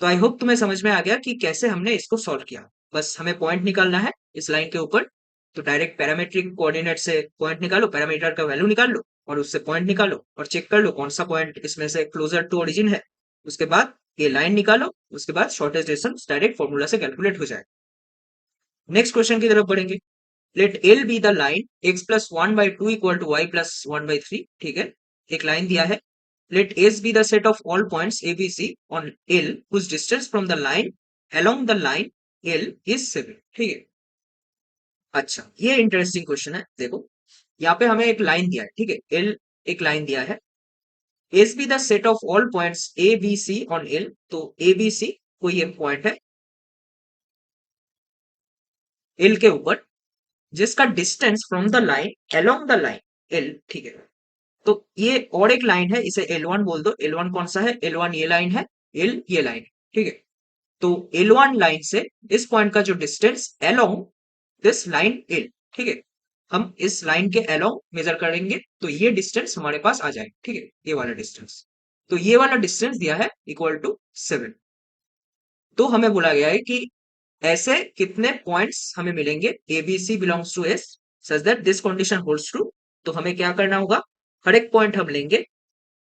तो आई होप तुम्हें समझ में आ गया कि कैसे हमने इसको सॉल्व किया। बस हमें पॉइंट निकालना है इस लाइन के ऊपर, तो डायरेक्ट पैरामीट्रिक कोऑर्डिनेट से पॉइंट निकालो, पैरामीटर का वैल्यू निकाल लो और उससे पॉइंट निकालो और चेक कर लो कौन सा पॉइंट इसमें से क्लोजर टू ओरिजिन है। उसके बाद ये लाइन निकालो, उसके बाद शॉर्टेज डिस्टेंस डायरेक्ट फॉर्मूला से कैलकुलेट हो जाए। नेक्स्ट क्वेश्चन की तरफ बढ़ेंगे। Let L be the line x plus 1/2 equal to y plus 1/3। ठीक है, एक लाइन दिया है। Let S be the set of all points a b c on L whose distance from the line along the line L is 7। ठीक है, अच्छा ये interesting question है। देखो यहाँ पे हमें एक लाइन दिया है, ठीक है, एल एक लाइन दिया है। S be the set of all points a b c on L, तो ए बी सी कोई एक पॉइंट है एल के ऊपर जिसका distance from the line along the line L. ठीक है, तो ये और एक लाइन है, इसे L1 बोल दो। L1 कौन सा है? L1 ये लाइन है, L ये लाइन है। ठीक है, तो L1 लाइन से इस पॉइंट का जो distance along this line L, ठीक है, हम इस लाइन के अलोंग मेजर करेंगे तो ये डिस्टेंस हमारे पास आ जाएगा। ठीक है, ये वाला डिस्टेंस, तो ये वाला डिस्टेंस दिया है इक्वल टू 7। तो हमें बोला गया है कि ऐसे कितने पॉइंट्स हमें मिलेंगे a b c belongs to S such that this condition holds true. तो हमें क्या करना होगा, हर एक पॉइंट हम लेंगे,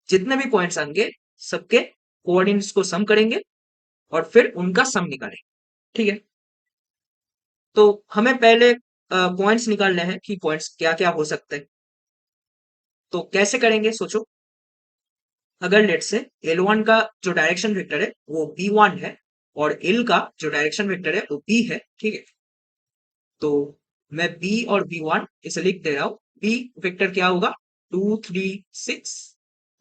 जितने भी पॉइंट्स आएंगे सबके कोऑर्डिनेट्स को सम करेंगे और फिर उनका सम निकालेंगे। ठीक है, तो हमें पहले पॉइंट्स निकालने हैं कि पॉइंट्स क्या क्या हो सकते हैं। तो कैसे करेंगे सोचो। अगर लेट से L1 का जो डायरेक्शन वेक्टर है वो B1 है और L का जो डायरेक्शन वेक्टर है वो B है। ठीक है, तो मैं B और B1 इसे लिख दे रहा हूं। B वेक्टर क्या होगा 2 3 6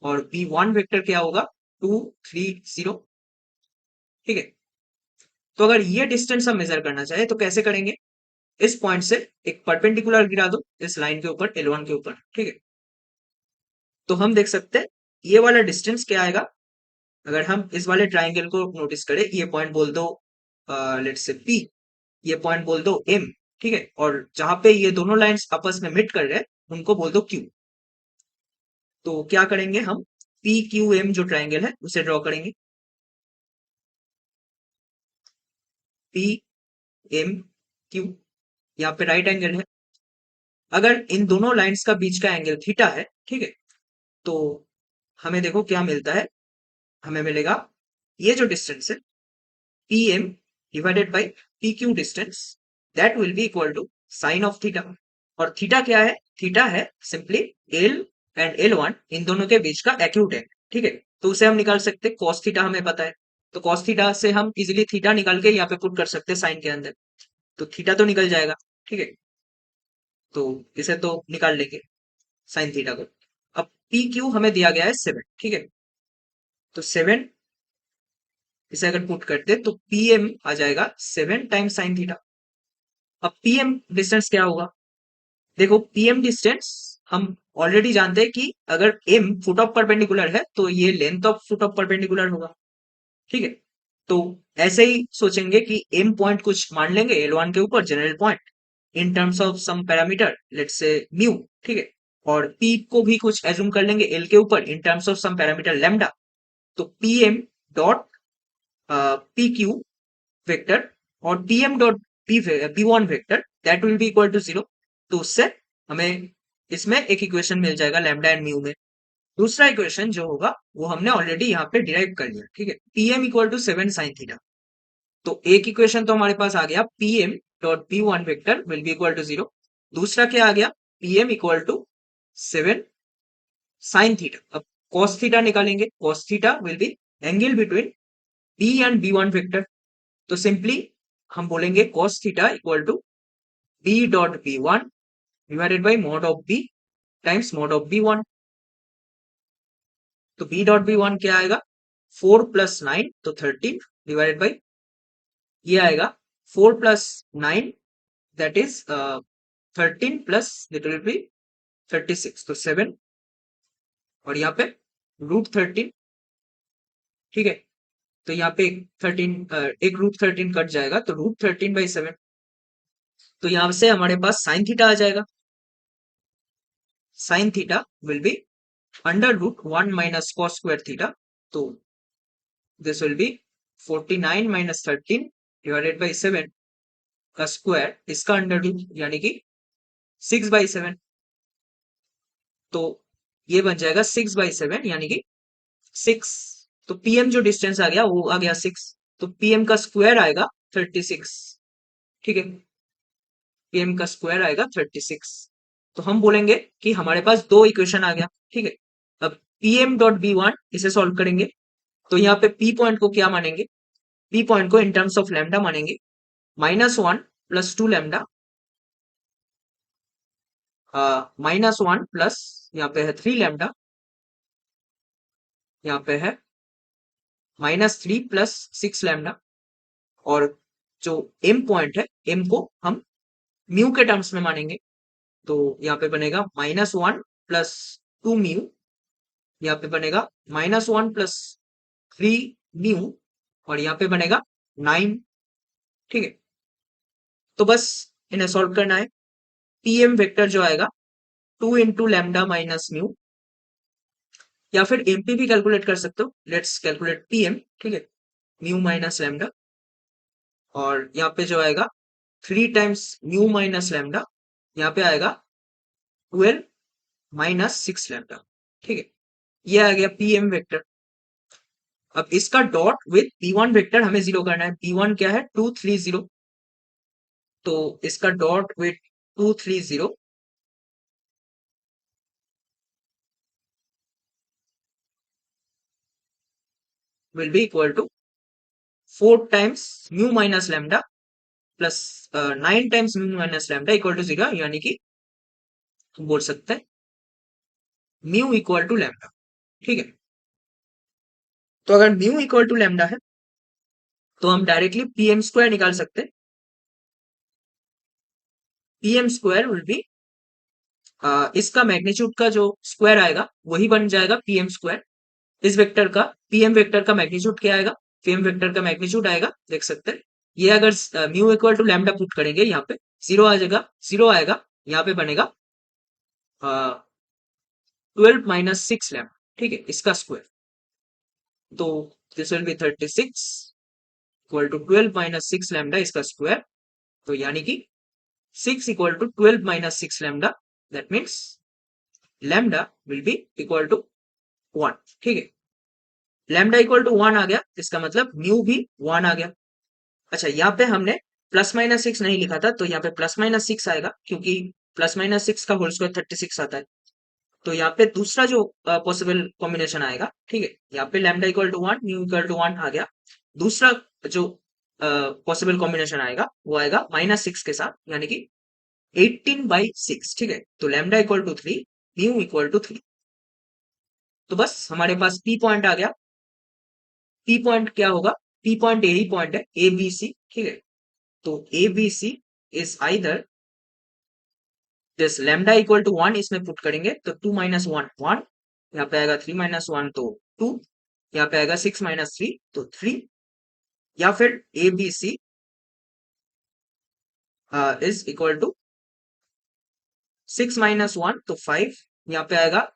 और B1 वेक्टर क्या होगा 2 3 0। ठीक है, तो अगर ये डिस्टेंस हम मेजर करना चाहे तो कैसे करेंगे, इस पॉइंट से एक परपेंडिकुलर गिरा दो इस लाइन के ऊपर L1 के ऊपर। ठीक है, तो हम देख सकते हैं ये वाला डिस्टेंस क्या आएगा। अगर हम इस वाले ट्राइंगल को नोटिस करें, ये पॉइंट बोल दो लेट्स से P, ये पॉइंट बोल दो M। ठीक है, और जहां पे ये दोनों लाइंस आपस में मिट कर रहे हैं उनको बोल दो Q। तो क्या करेंगे हम, PQM जो ट्राइंगल है उसे ड्रॉ करेंगे। PMQ यहाँ पे राइट एंगल है। अगर इन दोनों लाइंस का बीच का एंगल थीटा है, ठीक है, तो हमें देखो क्या मिलता है। हमें मिलेगा ये जो डिस्टेंस है PM divided by PQ distance, that will be equal to sine of theta. और थीटा क्या है? थीटा है सिंपली L एंड L1 इन दोनों के बीच का एक्यूट एंगल। ठीक है, तो उसे हम निकाल सकते हैं, कॉस थीटा हमें पता है, तो कॉस थीटा से हम इजिली थीटा निकाल के यहाँ पे पुट कर सकते हैं साइन के अंदर, तो थीटा तो निकल जाएगा। ठीक है, तो इसे तो निकाल लेंगे साइन थीटा को। अब पी क्यू हमें दिया गया है 7। ठीक है, तो 7 इसे अगर पुट करते तो पीएम आ जाएगा 7 टाइम्स साइन थीटा। अब पीएम डिस्टेंस क्या होगा, देखो पीएम डिस्टेंस हम ऑलरेडी जानते हैं कि अगर एम फुट ऑफ परपेंडिकुलर है तो ये length of foot of perpendicular होगा। ठीक है, तो ऐसे ही सोचेंगे कि एम पॉइंट कुछ मान लेंगे L1 के ऊपर general point in terms of some parameter let's say mu. ठीक है, और पी को भी कुछ एज्यूम कर लेंगे एल के ऊपर in terms of some parameter lambda. तो PM dot P Q vector और PM dot P one vector that will be equal to 0। तो उससे हमें इसमें एक इक्वेशन मिल जाएगा लैम्डा एंड म्यू में। दूसरा इक्वेशन जो होगा वो हमने ऑलरेडी यहाँ पे डिराइव कर लिया। ठीक है, PM equal to 7 sine theta. तो एक इक्वेशन तो हमारे पास आ गया PM dot P one vector will be equal to 0। दूसरा क्या आ गया, PM equal to 7 sine theta. अब कॉस थीटा निकालेंगे, cos theta will be angle between b and b one vector. तो सिंपली हम बोलेंगे cos theta equal to b dot b one divided by mod of B times mod of b one. तो b dot b one क्या आएगा 4 plus 9 तो 13 divided by ये आएगा 4 plus 9 that is 13 plus it will be 36 तो 7 और यहाँ पे √13। ठीक है, तो यहाँ पे एक √13 कट जाएगा, तो √13/7। तो यहाँ से हमारे पास साइन थीटा आ जाएगा। Sine theta will be √1 minus cos square theta. तो this will be 49 minus 13 divided by 7 का स्क्वायर, इसका अंडर रूट यानी कि 6/7। तो ये बन जाएगा 6/7 यानी कि 6। तो पीएम जो डिस्टेंस आ गया वो आ गया 6। तो पीएम का स्क्वायर आएगा 36। ठीक है, पीएम का स्क्वायर आएगा 36। तो हम बोलेंगे कि हमारे पास दो इक्वेशन आ गया। ठीक है, अब pm.b1 इसे सॉल्व करेंगे। तो यहाँ पे p पॉइंट को क्या मानेंगे? p पॉइंट को इन टर्म्स ऑफ लैम्डा मानेंगे। -1 + 2 लैम्डा, -1 प्लस यहाँ पे है 3 लैम्डा, यहाँ पे है -3 + 6 लैम्डा। और जो m पॉइंट है, m को हम म्यू के टर्म्स में मानेंगे। तो यहाँ पे बनेगा -1 + 2 म्यू, यहाँ पे बनेगा -1 + 3 म्यू, और यहाँ पे बनेगा 9। ठीक है, तो बस इन्हें सॉल्व करना है। पीएम वेक्टर जो आएगा 2 × लैम्डा माइनस म्यू, या फिर एमपी भी कैलकुलेट कर सकते हो। Let's calculate PM. ठीक है, म्यू माइनस लैम्डा, और यहाँ पे जो आएगा 3 टाइम्स म्यू माइनस लैम्डा, यहाँ पे आएगा 12 माइनस 6 लैम्डा। ठीक है, ये आ गया पीएम वेक्टर। अब इसका डॉट विद p1 वेक्टर हमें जीरो करना है। p1 क्या है? 2 3 0। तो इसका dot with 2 3 0 will be equal to 4 times mu minus lambda plus 9 times mu minus lambda equal to 0, यानी कि हम बोल सकते हैं म्यू इक्वल टू लैम्डा। ठीक है, तो अगर म्यू इक्वल टू लैम्डा है तो हम डायरेक्टली पीएम स्क्वायर निकाल सकते हैं। पीएम स्क्वायर विल बी इसका मैग्नीट्यूड का जो स्क्वायर आएगा वही बन जाएगा पीएम स्क्वायर। इस वेक्टर का पीएम वेक्टर का मैग्नीट्यूड क्या आएगा? पीएम वेक्टर का मैग्नीट्यूड आएगा, देख सकते हैं। ये अगर mu equal to lambda put करेंगे, यहाँ पे 0 आ जाएगा, 0 आएगा, यहाँ पे बनेगा 12 माइनस 6 लैम्डा। ठीक है, इसका स्क्वायर। तो this will be 36 equal to 12 minus 6 lambda, इसका स्क्वायर। तो यानी कि 6 equal to 12 minus 6 lambda, that means lambda will be equal to 1। ठीक है, लैम्डा इक्वल टू 1 आ गया, इसका मतलब म्यू भी 1 आ गया। अच्छा, यहाँ पे हमने +-6 नहीं लिखा था, तो यहाँ पे +-6 आएगा, क्योंकि +-6 का होल स्क्वायर 36 आता है। तो यहाँ पे दूसरा जो पॉसिबल कॉम्बिनेशन आएगा, ठीक है, यहाँ पे lambda equal to 1 mu equal to 1 आ गया। दूसरा जो पॉसिबल कॉम्बिनेशन आएगा वो आएगा -6 के साथ, यानी कि 18/6। ठीक है, तो lambda equal to 3 mu equal to 3। तो बस हमारे पास पी पॉइंट आ गया। पी पॉइंट क्या होगा? पी पॉइंट यही पॉइंट है ए बी सी। ठीक है, तो a b c is either this lambda equal to 1 इसमें पुट करेंगे, तो 2 - 1 1, यहाँ पे आएगा 3 - 1 तो 2, यहाँ पे आएगा 6 - 3 तो 3, या फिर a b c is equal to 6 - 1 तो 5, यहाँ पे आएगा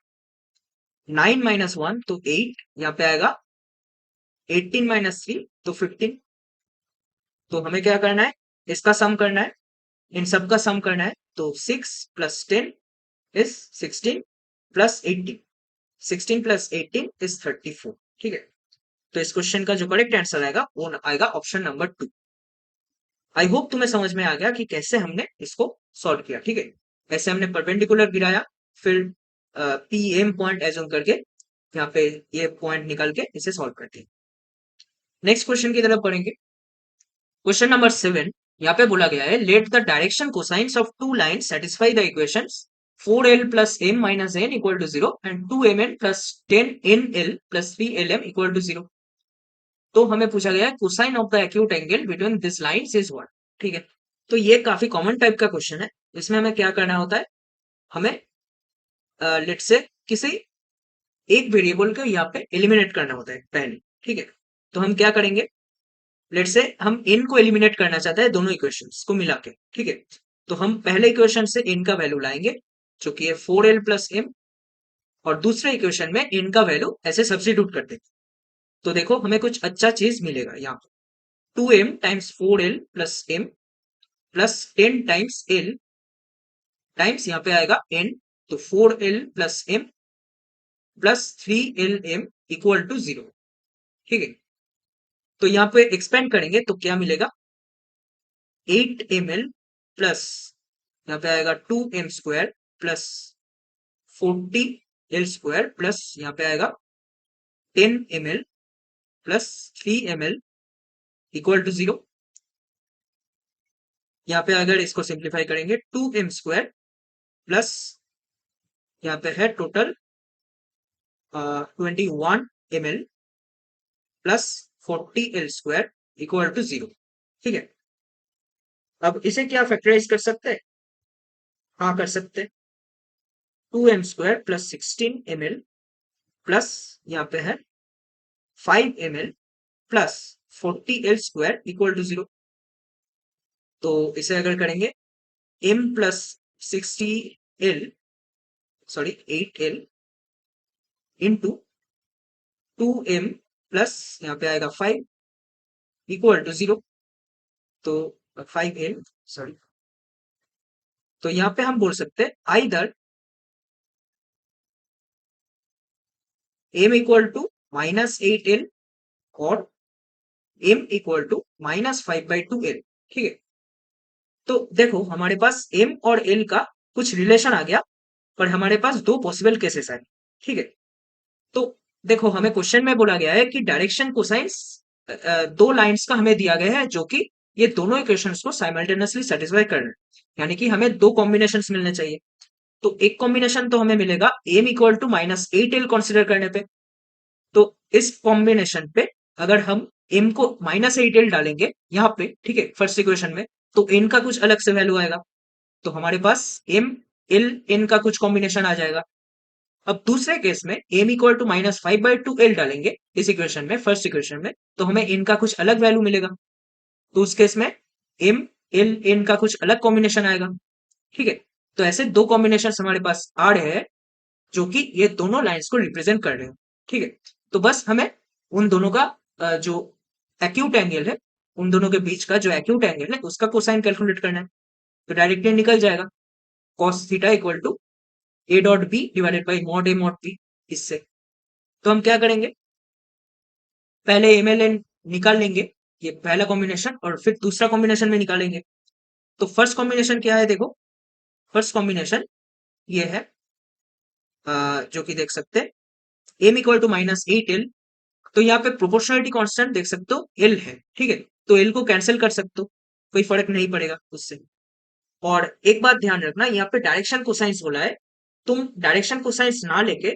9 - 1 तो 8, यहाँ पे आएगा 18 - 3 तो 15। तो हमें क्या करना है? इसका सम करना है, इन सब का सम करना है। तो 6 + 10 इज 16 + 18, 16 + 18 इज 34। ठीक है, तो इस क्वेश्चन का जो करेक्ट आंसर आएगा वो आएगा ऑप्शन नंबर 2। आई होप तुम्हें समझ में आ गया कि कैसे हमने इसको सॉल्व किया। ठीक है, ऐसे हमने परपेंडिकुलर गिराया, फिर पी एम पॉइंट एज्यूम करके यहाँ पे ये पॉइंट निकाल के इसे सॉल्व करते हैं। नेक्स्ट क्वेश्चन की तरफ पढ़ेंगे। क्वेश्चन नंबर 7, यहाँ पे बोला गया है let the direction cosines of two lines satisfy the equations 4l + m - n equal to 0 and 2mn + 10nl + 3lm equal to 0। तो हमें पूछा गया है cosine of the acute angle between this lines is what. ठीक है, तो ये काफी कॉमन टाइप का क्वेश्चन है। इसमें हमें क्या करना होता है? हमें लेट से किसी एक वेरिएबल को यहाँ पे एलिमिनेट करना होता है पहले। ठीक है, तो हम क्या करेंगे, लेट से हम इन को एलिमिनेट करना चाहते हैं दोनों इक्वेशंस को मिला के, ठीक है। तो हम पहले इक्वेशन से इन का वैल्यू लाएंगे जो कि है 4l प्लस एम, और दूसरे इक्वेशन में इन का वैल्यू ऐसे सब्स्टिट्यूट कर देंगे। तो देखो हमें कुछ अच्छा चीज मिलेगा यहाँ पे, 2m times 4l plus m plus 10 times l times यहाँ पे आएगा n, तो 4l plus m plus 3lm equal to 0, ठीक है। तो यहाँ पे एक्सपेंड करेंगे तो क्या मिलेगा, 8ml प्लस यहाँ पे आएगा 2m² प्लस 40l² प्लस यहाँ पे आएगा 10ml plus 3ml equal to 0। यहाँ पे अगर इसको सिंप्लीफाई करेंगे 2m² प्लस यहाँ पे है total 21ml plus 40l² equal to 0, ठीक है। अब इसे क्या फैक्टराइज कर सकते हैं, हाँ कर सकते हैं। 2m² प्लस 16ml प्लस यहाँ पे है 5ml plus 40l² equal to 0। तो इसे अगर करेंगे m plus 60l, sorry 8l into 2m plus यहाँ पे आएगा 5 इक्वल टू 0, तो 5l, सॉरी। तो यहाँ पे हम बोल सकते हैं either m equal to -8l और m इक्वल टू -5/2l, ठीक है। तो देखो हमारे पास m और l का कुछ रिलेशन आ गया, पर हमारे पास दो पॉसिबल केसेस आए, ठीक है। तो देखो हमें क्वेश्चन में बोला गया है कि डायरेक्शन कोसाइंस दो लाइंस का हमें दिया गया है जो कि ये दोनों इक्वेशंस को साइमल्टेनियसली सेटिस्फाई कर रहे हैं, यानी कि हमें दो कॉम्बिनेशंस मिलने चाहिए। तो एक कॉम्बिनेशन तो हमें मिलेगा m equal to -8l consider करने पे, तो इस कॉम्बिनेशन पे अगर हम m को -8l डालेंगे यहाँ पे, ठीक है, फर्स्ट इक्वेशन में, तो n का कुछ अलग से वैल्यू आएगा, तो हमारे पास m l n का कुछ कॉम्बिनेशन आ जाएगा। अब दूसरे केस में m इक्वल टू -5/2l डालेंगे इस इक्वेशन में, फर्स्ट इक्वेशन में, तो हमें n का कुछ अलग वैल्यू मिलेगा, तो उस केस में m l n का कुछ अलग कॉम्बिनेशन आएगा, ठीक है। तो ऐसे दो कॉम्बिनेशन हमारे पास आ रहे हैं जो कि ये दोनों लाइंस को रिप्रेजेंट कर रहे हैं, ठीक है। तो बस हमें उन दोनों का जो एक्यूट एंगल है, उन दोनों के बीच का जो एक्यूट एंगल है उसका कोसाइन कैलकुलेट करना है, तो डायरेक्टली निकल जाएगा cos theta equal to a dot b divided by mod a mod b। इससे तो हम क्या करेंगे, पहले mln निकाल लेंगे, ये पहला कॉम्बिनेशन, और फिर दूसरा कॉम्बिनेशन में निकालेंगे। तो फर्स्ट कॉम्बिनेशन क्या है, देखो फर्स्ट कॉम्बिनेशन ये है जो कि देख सकते हैं m इक्वल टू -8l, तो यहाँ पे प्रोपोर्शनलिटी कांस्टेंट देख सकते हो l है, ठीक है, तो l को कैंसिल कर सकते हो, कोई फर्क नहीं पड़ेगा उससे। और एक बात ध्यान रखना, यहाँ पे डायरेक्शन कोसाइंस बोला है, तुम डायरेक्शन कोसाइंस ना लेके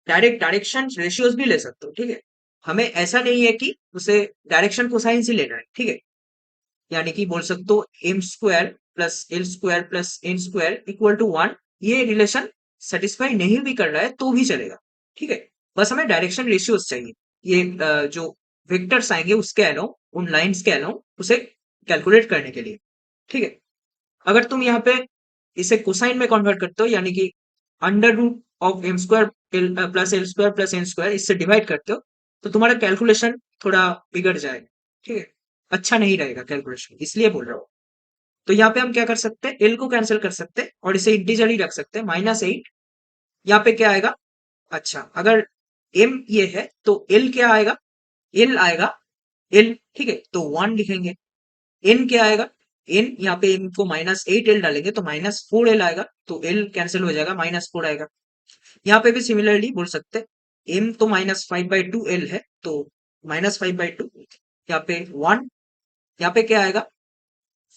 डायरेक्ट डायरेक्शन रेशियोज भी ले सकते हो, ठीक है। हमें ऐसा नहीं है कि उसे डायरेक्शन कोसाइंस ही लेना है, ठीक है। यानी कि बोल सकते हो m² plus l² plus n² equal to 1, ये रिलेशन सेटिस्फाई नहीं भी कर रहा है तो भी चलेगा, ठीक है। बस हमें डायरेक्शन रेशियोज चाहिए, ये जो वेक्टर्स आएंगे उसके अलाउ, उन लाइंस के अलाउ उसे कैलकुलेट करने के लिए, ठीक है। अगर तुम यहाँ पे इसे कोसाइन में कन्वर्ट करते हो, यानी कि under root of m² plus l² plus n², इससे डिवाइड करते हो, तो तुम्हारा कैलकुलेशन थोड़ा बिगड़ जाएगा, ठीक है, अच्छा नहीं रहेगा कैलकुलेशन, इसलिए बोल रहा हूँ। तो यहाँ पे हम क्या कर सकते हैं, l को कैंसिल कर सकते हैं और इसे इंटीजर ही रख सकते हैं, -8। यहाँ पे क्या आएगा, अच्छा अगर m ये है तो l क्या आएगा, l आएगा l, ठीक है, तो 1 लिखेंगे। n क्या आएगा, n यहाँ पे m को -8l डालेंगे तो -4l आएगा, तो l कैंसिल हो जाएगा, -4 आएगा। यहाँ पे भी सिमिलरली बोल सकते हैं m तो -5/2l है, तो -5/2, यहाँ पे 1, यहाँ पे क्या आएगा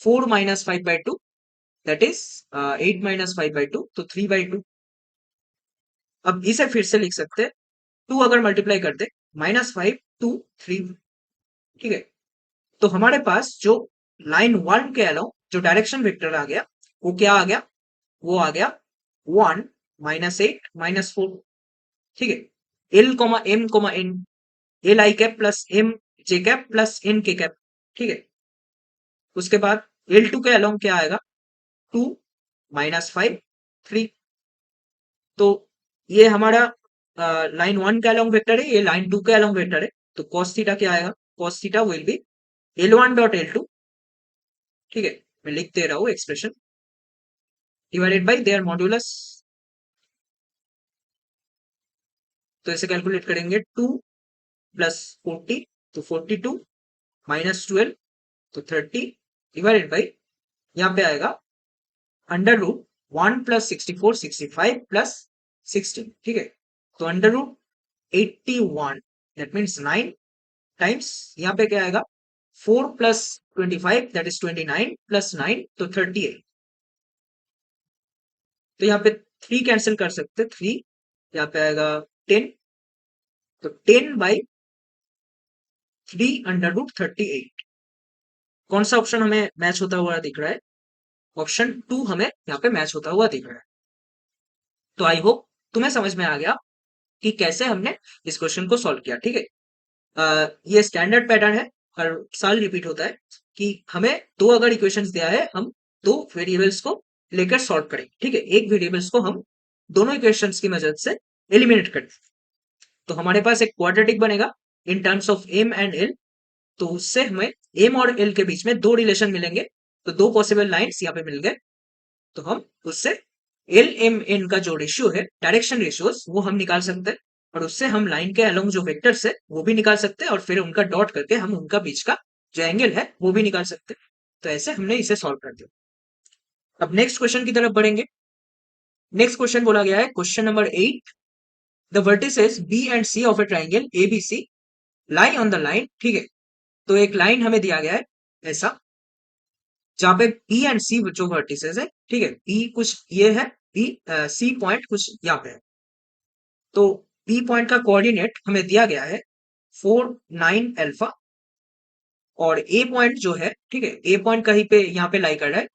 4 -5/2, दैट इज 8 -5/2, तो 3/2। अब इसे फिर से लिख सकते हैं, 2 अगर मल्टीप्लाई कर दे, -5 2 3, ठीक है। तो हमारे पास जो लाइन 1 के अलाउ जो डायरेक्शन वेक्टर आ गया, वो क्या आ गया, वो आ गया 1 -8 -4, ठीक है। l, m, n, l i cap plus m j cap plus n k cap, ठीक है। उसके बाद L2 के अलोंग क्या आएगा, 2 माइनस 5 3। तो ये हमारा लाइन 1 के अलोंग वेक्टर है, ये लाइन 2 के अलोंग वेक्टर है। तो cos थीटा क्या आएगा, cos theta will B L1 dot L2, ठीक है, मैं लिख दे रहा हूँ expression, divided by there modulus. तो इसे कैलकुलेट करेंगे, 2 प्लस 40 तो 42 माइनस 12 तो 30 डिवाइडेड बाई, यहाँ पे आएगा अंडर रूट 1 प्लस 64 65 प्लस 16, ठीक है। तो under root 81 that means 9 times, यहाँ पे क्या आएगा 4 प्लस 25 दैट इज 29 प्लस 9 तो 38। तो यहाँ पे 3 कैंसिल कर सकते, 3 यहाँ पे आएगा 10, तो 10 बाई 3 अंडर रूट 38। कौन सा ऑप्शन हमें मैच होता हुआ दिख रहा है, ऑप्शन 2 हमें यहाँ पे मैच होता हुआ दिख रहा है। तो आई होप तुम्हें समझ में आ गया कि कैसे हमने इस क्वेश्चन को सॉल्व किया, ठीक है। ये स्टैंडर्ड पैटर्न है, हर साल रिपीट होता है कि हमें दो अगर इक्वेशंस दिया है, हम दो वेरिएबल्स को लेकर सॉल्व करें, ठीक है। एक वेरिएबल्स को हम दोनों इक्वेशंस की मदद से एलिमिनेट करें। तो हमारे पास एक क्वाड्रेटिक बनेगा in terms of m and l. तो उससे हमें एम और एल के बीच में दो रिलेशन मिलेंगे, तो दो पॉसिबल लाइंस यहाँ पे मिल गए। तो हम उससे एल एम एन का जो रेशियो है, डायरेक्शन रेशियोज, वो हम निकाल सकते हैं। और उससे हम लाइन के अलोंग जो वेक्टर्स है वो भी निकाल सकते हैं, और फिर उनका डॉट करके हम उनका बीच का जो एंगल है वो भी निकाल सकते हैं। तो ऐसे हमने इसे सॉल्व कर दिया। अब नेक्स्ट क्वेश्चन की तरफ बढ़ेंगे। नेक्स्ट क्वेश्चन बोला गया है question number 8, the vertices B and C of a triangle ABC lie on the line, ठीक है। तो एक लाइन हमें दिया गया है ऐसा, जहां पे बी एंड सी जो वर्टिसेस है, ठीक है, बी कुछ ये है, बी सी पॉइंट कुछ यहाँ पे है। तो बी पॉइंट का कोऑर्डिनेट हमें दिया गया है 4 9 अल्फा, और ए पॉइंट जो है, ठीक है, ए पॉइंट कहीं पे यहाँ पे लाई कर रहा है,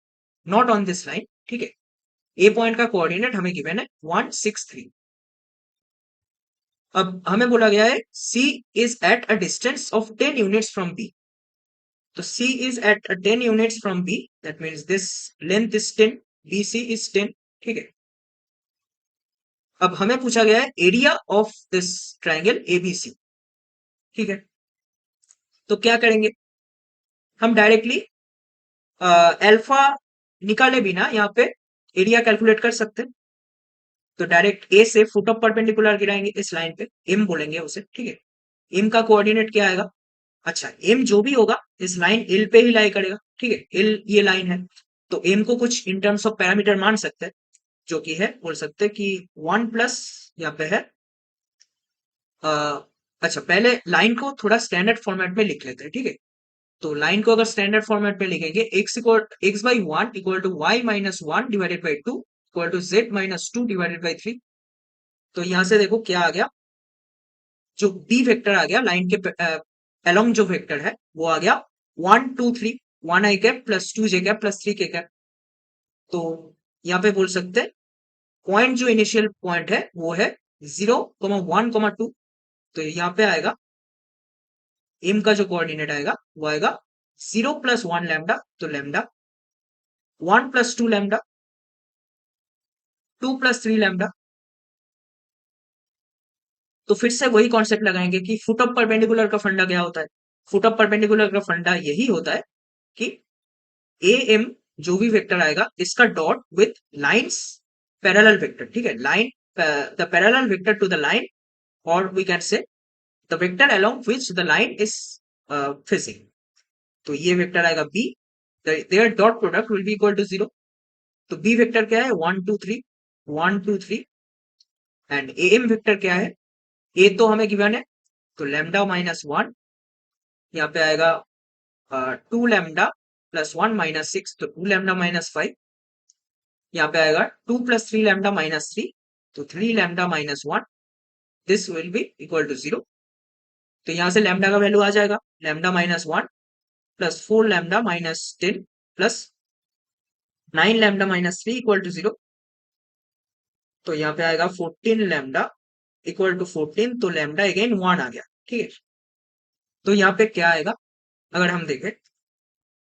नॉट ऑन दिस लाइन, ठीक है। ए पॉइंट का कोऑर्डिनेट हमें गिवन है 1 6 3। अब हमें बोला गया है C is at a distance of 10 units from B. तो C is at 10 units from B, that means this length is 10, BC is 10, ठीक है। अब हमें पूछा गया है area of this triangle ABC, ठीक है। तो क्या करेंगे, हम डायरेक्टली अल्फा निकाले बिना यहाँ पे एरिया कैलकुलेट कर सकते हैं। तो डायरेक्ट ए से फुट ऑफ परपेंडिकुलर गिराएंगे इस लाइन पे, एम बोलेंगे उसे, ठीक है। एम का कोऑर्डिनेट क्या आएगा, अच्छा एम जो भी होगा इस लाइन एल पे ही लाई करेगा, ठीक है, एल ये लाइन है। तो एम को कुछ इन टर्म्स ऑफ पैरामीटर मान सकते हैं, जो कि है, बोल सकते हैं कि 1 प्लस यहाँ पे है, अ, अच्छा पहले लाइन को थोड़ा स्टैंडर्ड फॉर्मेट में लिख लेते हैं, ठीक है। तो लाइन को अगर स्टैंडर्ड फॉर्मेट में लिखेंगे, x by one equal to y minus one divided by two equal to z minus two divided by three. तो यहाँ से देखो क्या आ गया, जो बी वेक्टर आ गया लाइन के अलोंग जो वेक्टर है वो आ गया 1 2 3, 1 आई कैप प्लस 2 जे कैप प्लस 3 के कैप। तो यहाँ पे बोल सकते हैं पॉइंट जो इनिशियल पॉइंट है वो है 0,1,2। तो यहाँ पे आएगा एम का जो कोऑर्डिनेट आएगा वो आएगा 0 प्लस 1 लैम्डा, तो lambda 1 plus 2 lambda, 2 plus 3 lambda. तो फिर से वही कॉन्सेप्ट लगाएंगे कि फुट ऑफ परपेंडिकुलर का फंडा क्या होता है। फुट ऑफ परपेंडिकुलर का फंडा यही होता है कि ए एम जो भी वेक्टर आएगा इसका dot with lines parallel vector, ठीक है, line the parallel vector to the line, और we can say the vector along which the line is passing. तो ये वेक्टर आएगा B, there dot product will be equal to 0। तो B vector क्या है 1 2 3, 1 2 3, and A M vector क्या है, ए तो हमें गिवन है, तो लैम्डा माइनस वन, यहाँ पे आएगा 2 लैम्डा प्लस 1 माइनस 6, तो 2 लैम्डा माइनस 5। यहाँ पे आएगा 2 प्लस 3 लैम्डा माइनस 3, तो 3 lambda minus 1, this will be equal to 0। तो यहाँ से लैम्डा का वैल्यू आ जाएगा lambda minus 1 plus 4 lambda minus 10 plus 9 lambda minus 3 equal to 0। तो यहाँ पे आएगा 14 लैम्डा इक्वल टू 14, तो लैम्डा अगेन 1 आ गया, ठीक है। तो यहाँ पे क्या आएगा, अगर हम देखें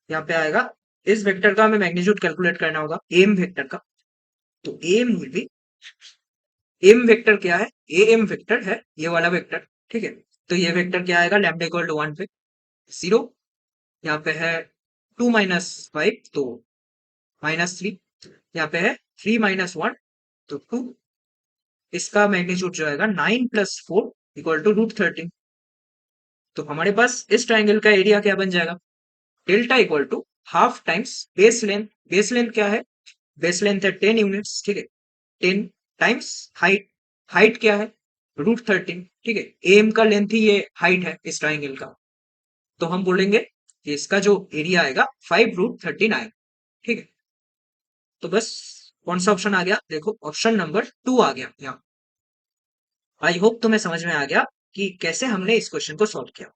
यहाँ पे आएगा, इस वेक्टर का हमें मैग्नीट्यूड कैलकुलेट करना होगा एम वेक्टर का। तो M will be, M vector क्या है, ए एम वेक्टर है ये वाला वेक्टर, ठीक है। तो ये वेक्टर क्या आएगा, लैम्डा इक्वल टू 1 पे 0, यहाँ पे है 2 माइनस 5 तो -3, यहाँ पे है 3 माइनस 1 तो 2, इसका मैग्नीट्यूड जो आएगा 9 प्लस 4 इक्वल टू √13। तो हमारे पास इस ट्राइंगल का एरिया क्या बन जाएगा, delta equal to half times base length. Base length क्या है, बेस लेंथ है 10 यूनिट्स, ठीक है। 10 टाइम्स हाइट, हाइट क्या है √13, ठीक है। एम का लेंथ ही ये हाइट है इस ट्राइंगल का। तो हम बोलेंगे कि इसका जो एरिया आएगा 5√13 आएगा, ठीक है। तो बस कौन सा ऑप्शन आ गया, देखो ऑप्शन नंबर 2 आ गया यहाँ। आई होप तुम्हें समझ में आ गया कि कैसे हमने इस क्वेश्चन को सॉल्व किया।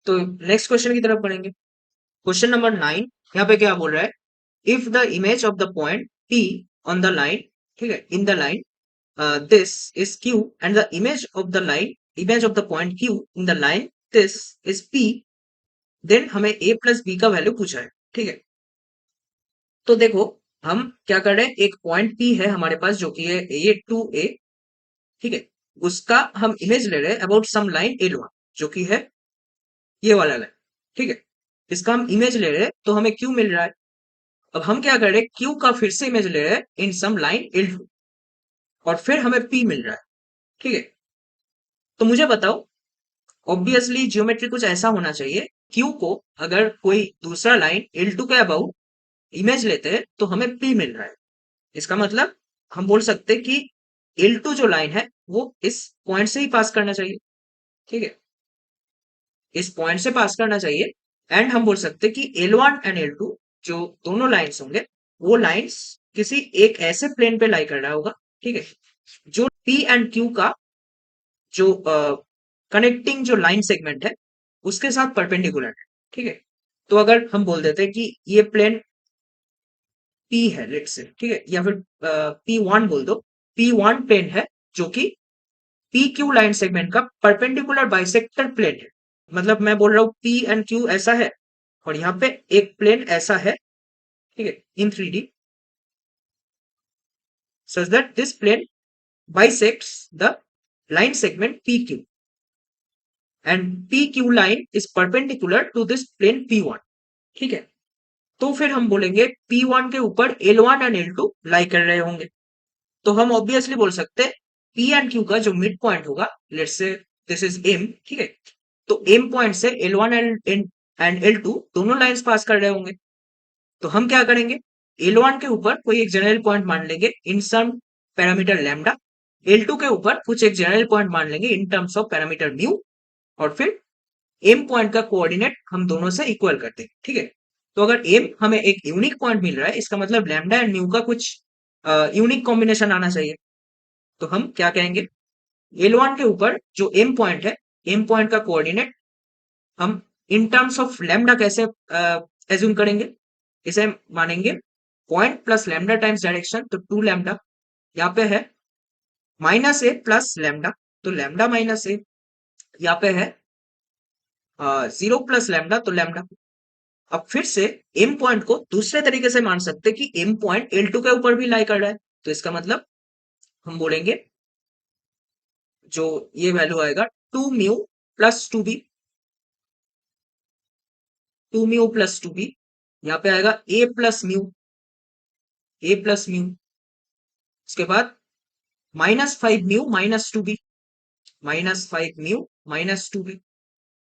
तो नेक्स्ट क्वेश्चन की तरफ बढ़ेंगे। क्वेश्चन नंबर 9, यहाँ पे क्या बोल रहा है, if the image of the point P on the line, ठीक है, इन the line this is Q and the image of the line, image of the point Q in the line this is P, then हमें A plus B का value पूछा है, ठीक है। तो देखो हम क्या कर रहे हैं, एक पॉइंट P है हमारे पास जो कि है A2A, ठीक है। उसका हम इमेज ले रहे हैं अबाउट सम लाइन L1 जो कि है ये वाला लाइन, ठीक है। इसका हम इमेज ले रहे हैं तो हमें Q मिल रहा है। अब हम क्या कर रहे हैं, Q का फिर से इमेज ले रहे हैं इन सम लाइन L2 और फिर हमें P मिल रहा है, ठीक है। तो मुझे बताओ, ऑब्वियसली ज्योमेट्री कुछ ऐसा होना चाहिए, क्यू को अगर कोई दूसरा लाइन L2 के अबाउट इमेज लेते हैं तो हमें P मिल रहा है। इसका मतलब हम बोल सकते हैं कि L2 जो लाइन है वो इस पॉइंट से ही पास करना चाहिए, ठीक है, इस पॉइंट से पास करना चाहिए। एंड हम बोल सकते हैं कि L1 एंड L2 जो दोनों लाइन्स होंगे वो लाइन्स किसी एक ऐसे प्लेन पे लाई कर रहा होगा, ठीक है, जो P एंड Q का जो कनेक्टिंग जो लाइन सेगमेंट है उसके साथ परपेंडिकुलर है, ठीक है। तो अगर हम बोल देते हैं कि ये प्लेन P है लेट्स से, ठीक है, या फिर P1 बोल दो, P1 प्लेन है जो कि PQ लाइन सेगमेंट का परपेंडिकुलर बाइसेक्टर प्लेन है। मतलब मैं बोल रहा हूँ P एंड Q ऐसा है और यहाँ पे एक प्लेन ऐसा है, ठीक है, इन 3D such that this plane bisects the line segment PQ and PQ line is perpendicular to this plane P1, ठीक है। तो फिर हम बोलेंगे P1 के ऊपर L1 एंड L2 लाई कर रहे होंगे। तो हम ऑब्वियसली बोल सकते हैं P एंड Q का जो मिड पॉइंट होगा, let's say this is M, ठीक है। तो M पॉइंट से L1 एंड L2 दोनों लाइंस पास कर रहे होंगे। तो हम क्या करेंगे, L1 के ऊपर कोई एक जनरल पॉइंट मान लेंगे इन सम पैरामीटर लैम्डा, L2 के ऊपर कुछ एक जनरल पॉइंट मान लेंगे इन टर्म्स ऑफ पैरामीटर म्यू, और फिर M पॉइंट का कोऑर्डिनेट हम दोनों से इक्वल करते हैं, ठीक है। तो अगर M हमें एक यूनिक पॉइंट मिल रहा है, इसका मतलब लैम्डा एंड म्यू का कुछ यूनिक कॉम्बिनेशन आना चाहिए। तो हम क्या कहेंगे, L1 के ऊपर जो M पॉइंट है, M पॉइंट का कोऑर्डिनेट हम इन टर्म्स ऑफ लैम्डा कैसे एज्यूम करेंगे, इसे मानेंगे point plus lambda times direction, तो 2 लैम्डा, यहाँ पे है -a प्लस लैम्डा, तो लैम्डा माइनस a, यहाँ पे है 0 प्लस लैम्डा, तो लैम्डा। अब फिर से एम पॉइंट को दूसरे तरीके से मान सकते हैं कि एम पॉइंट L2 के ऊपर भी लाई कर रहा है, तो इसका मतलब हम बोलेंगे जो ये वैल्यू आएगा 2 mu plus 2b, 2 mu plus 2b, यहाँ पे आएगा a plus mu, a plus mu, उसके बाद -5 mu minus 2b, -5 mu minus 2b,